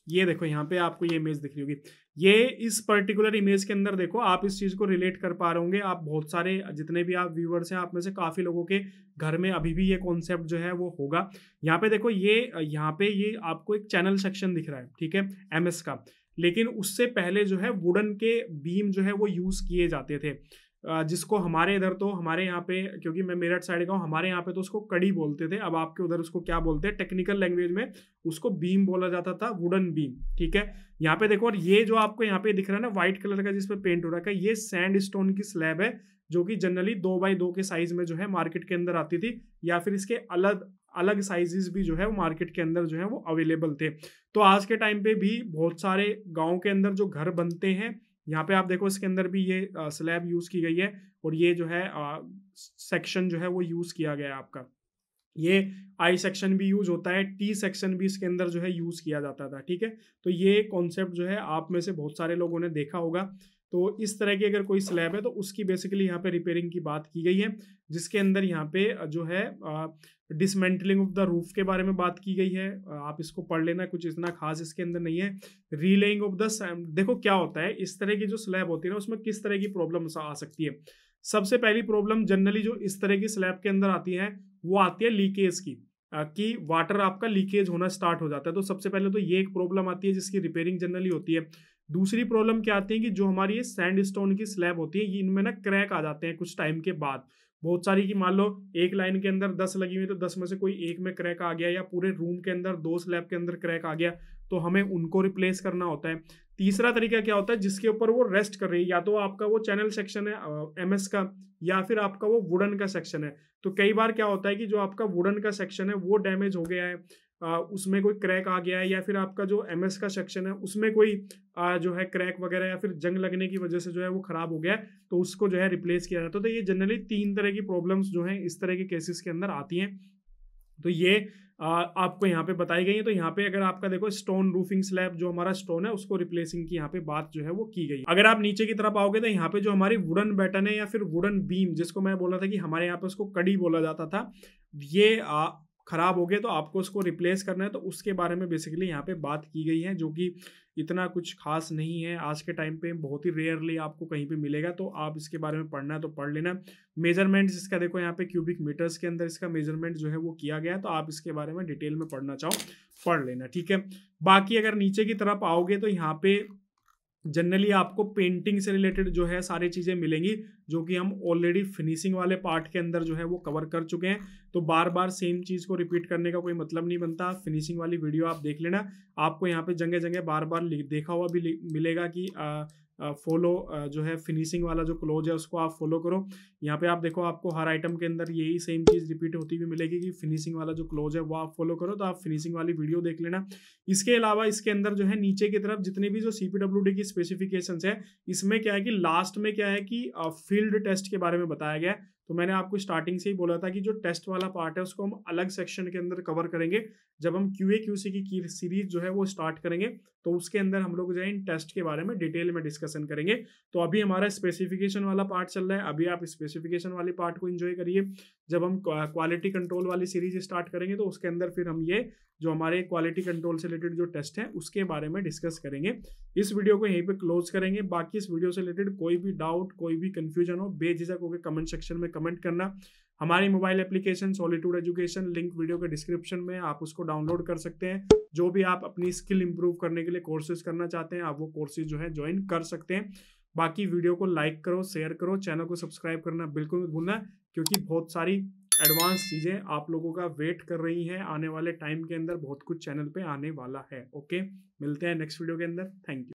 ये देखो यहाँ पे आपको ये इमेज दिख रही होगी। ये इस पर्टिकुलर इमेज के अंदर देखो आप इस चीज को रिलेट कर पा रहे होंगे। आप बहुत सारे जितने भी आप व्यूअर्स हैं आप में से काफी लोगों के घर में अभी भी ये कॉन्सेप्ट जो है वो होगा। यहाँ पे देखो ये यहाँ पे ये आपको एक चैनल सेक्शन दिख रहा है, ठीक है, एमएस का, लेकिन उससे पहले जो है वुडन के बीम जो है वो यूज किए जाते थे, जिसको हमारे इधर तो हमारे यहाँ पे, क्योंकि मैं मेरठ साइड का हूँ, हमारे यहाँ पे तो उसको कड़ी बोलते थे। अब आपके उधर उसको क्या बोलते हैं टेक्निकल लैंग्वेज में, उसको बीम बोला जाता था, वुडन बीम, ठीक है। यहाँ पे देखो, और ये जो आपको यहाँ पे दिख रहा है ना व्हाइट कलर का जिसपे पेंट हो रखा है, ये सैंड स्टोन की स्लैब है जो कि जनरली 2x2 के साइज में जो है मार्केट के अंदर आती थी, या फिर इसके अलग अलग साइजेस भी जो है वो मार्केट के अंदर जो है वो अवेलेबल थे। तो आज के टाइम पे भी बहुत सारे गाँव के अंदर जो घर बनते हैं, यहाँ पे आप देखो इसके अंदर भी ये स्लैब यूज की गई है, और ये जो है सेक्शन जो है वो यूज किया गया है आपका। ये आई सेक्शन भी यूज होता है, टी सेक्शन भी इसके अंदर जो है यूज किया जाता था, ठीक है। तो ये कॉन्सेप्ट जो है आप में से बहुत सारे लोगों ने देखा होगा। तो इस तरह की अगर कोई स्लैब है तो उसकी बेसिकली यहाँ पे रिपेयरिंग की बात की गई है, जिसके अंदर यहाँ पे जो है डिसमेंटलिंग ऑफ द रूफ के बारे में बात की गई है। आप इसको पढ़ लेना, कुछ इतना खास इसके अंदर नहीं है। रीलेइंग ऑफ द, देखो क्या होता है इस तरह की जो स्लैब होती है ना उसमें किस तरह की प्रॉब्लम आ सकती है। सबसे पहली प्रॉब्लम जनरली जो इस तरह की स्लैब के अंदर आती है वो आती है लीकेज की, कि वाटर आपका लीकेज होना स्टार्ट हो जाता है। तो सबसे पहले तो ये एक प्रॉब्लम आती है जिसकी रिपेयरिंग जनरली होती है। दूसरी प्रॉब्लम क्या आती है कि जो हमारी ये सैंड स्टोन की स्लैब होती है ये इनमें ना क्रैक आ जाते हैं कुछ टाइम के बाद। बहुत सारी, कि मान लो एक लाइन के अंदर 10 लगी हुई तो 10 में से कोई एक में क्रैक आ गया, या पूरे रूम के अंदर 2 स्लैब के अंदर क्रैक आ गया, तो हमें उनको रिप्लेस करना होता है। तीसरा तरीका क्या होता है, जिसके ऊपर वो रेस्ट कर रही है, या तो आपका वो चैनल सेक्शन है एमएस का, या फिर आपका वो वुडन का सेक्शन है। तो कई बार क्या होता है कि जो आपका वुडन का सेक्शन है वो डैमेज हो गया है, उसमें कोई क्रैक आ गया है, या फिर आपका जो एमएस का सेक्शन है उसमें कोई जो है क्रैक वगैरह या फिर जंग लगने की वजह से जो है वो खराब हो गया है, तो उसको जो है रिप्लेस किया जाता है। तो ये जनरली 3 तरह की प्रॉब्लम्स जो है इस तरह के केसेस के अंदर आती हैं। तो ये आपको यहाँ पे बताई गई है। तो यहाँ पे अगर आपका देखो स्टोन रूफिंग स्लैब जो हमारा स्टोन है उसको रिप्लेसिंग की यहाँ पे बात जो है वो की गई। अगर आप नीचे की तरफ आओगे तो यहाँ पे जो हमारी वुडन बैटन है या फिर वुडन बीम, जिसको मैं बोला था कि हमारे यहाँ पे उसको कड़ी बोला जाता था, ये खराब हो गए तो आपको उसको रिप्लेस करना है। तो उसके बारे में बेसिकली यहाँ पे बात की गई है, जो कि इतना कुछ खास नहीं है। आज के टाइम पे बहुत ही रेयरली आपको कहीं पे मिलेगा, तो आप इसके बारे में पढ़ना है तो पढ़ लेना। मेजरमेंट इसका देखो यहाँ पे क्यूबिक मीटर्स के अंदर इसका मेजरमेंट जो है वो किया गया है, तो आप इसके बारे में डिटेल में पढ़ना चाहो पढ़ लेना, ठीक है। बाकी अगर नीचे की तरफ आओगे तो यहाँ पे जनरली आपको पेंटिंग से रिलेटेड जो है सारी चीज़ें मिलेंगी, जो कि हम ऑलरेडी फिनिशिंग वाले पार्ट के अंदर जो है वो कवर कर चुके हैं। तो बार बार सेम चीज़ को रिपीट करने का कोई मतलब नहीं बनता। फिनिशिंग वाली वीडियो आप देख लेना, आपको यहाँ पे जगह जगह बार बार देखा हुआ भी मिलेगा कि फॉलो जो है फिनिशिंग वाला जो क्लोज है उसको आप फॉलो करो। यहाँ पे आप देखो आपको हर आइटम के अंदर यही सेम चीज़ रिपीट होती हुई मिलेगी कि फिनिशिंग वाला जो क्लोज है वो आप फॉलो करो, तो आप फिनिशिंग वाली वीडियो देख लेना। इसके अलावा इसके अंदर जो है नीचे की तरफ जितनी भी जो CPWD की स्पेसिफिकेशंस है, इसमें क्या है कि लास्ट में क्या है कि फील्ड टेस्ट के बारे में बताया गया है। तो मैंने आपको स्टार्टिंग से ही बोला था कि जो टेस्ट वाला पार्ट है उसको हम अलग सेक्शन के अंदर कवर करेंगे जब हम QA/QC की सीरीज जो है वो स्टार्ट करेंगे, तो उसके अंदर हम लोग जो है इन टेस्ट के बारे में डिटेल में डिस्कशन करेंगे। तो अभी हमारा स्पेसिफिकेशन वाला पार्ट चल रहा है, अभी आप स्पेसिफिकेशन वाले पार्ट को एंजॉय करिए। जब हम क्वालिटी कंट्रोल वाली सीरीज स्टार्ट करेंगे तो उसके अंदर फिर हम ये जो हमारे क्वालिटी कंट्रोल से रिलेटेड जो टेस्ट है उसके बारे में डिस्कस करेंगे। इस वीडियो को यहीं पे क्लोज करेंगे। बाकी इस वीडियो से रिलेटेड कोई भी डाउट, कोई भी कंफ्यूजन हो, बेझिझक होकर कमेंट सेक्शन में कमेंट करना। हमारी mobile application solitude education, link video के डिस्क्रिप्शन में, आप उसको डाउनलोड कर सकते हैं। जो भी आप अपनी स्किल इंप्रूव करने के लिए कोर्सेज करना चाहते हैं, आप वो कोर्सेज जो है ज्वाइन कर सकते हैं। बाकी वीडियो को लाइक करो, शेयर करो, चैनल को सब्सक्राइब करना बिल्कुल मत भूलना, क्योंकि बहुत सारी एडवांस चीज़ें आप लोगों का वेट कर रही हैं। आने वाले टाइम के अंदर बहुत कुछ चैनल पे आने वाला है। ओके, मिलते हैं नेक्स्ट वीडियो के अंदर। Thank you.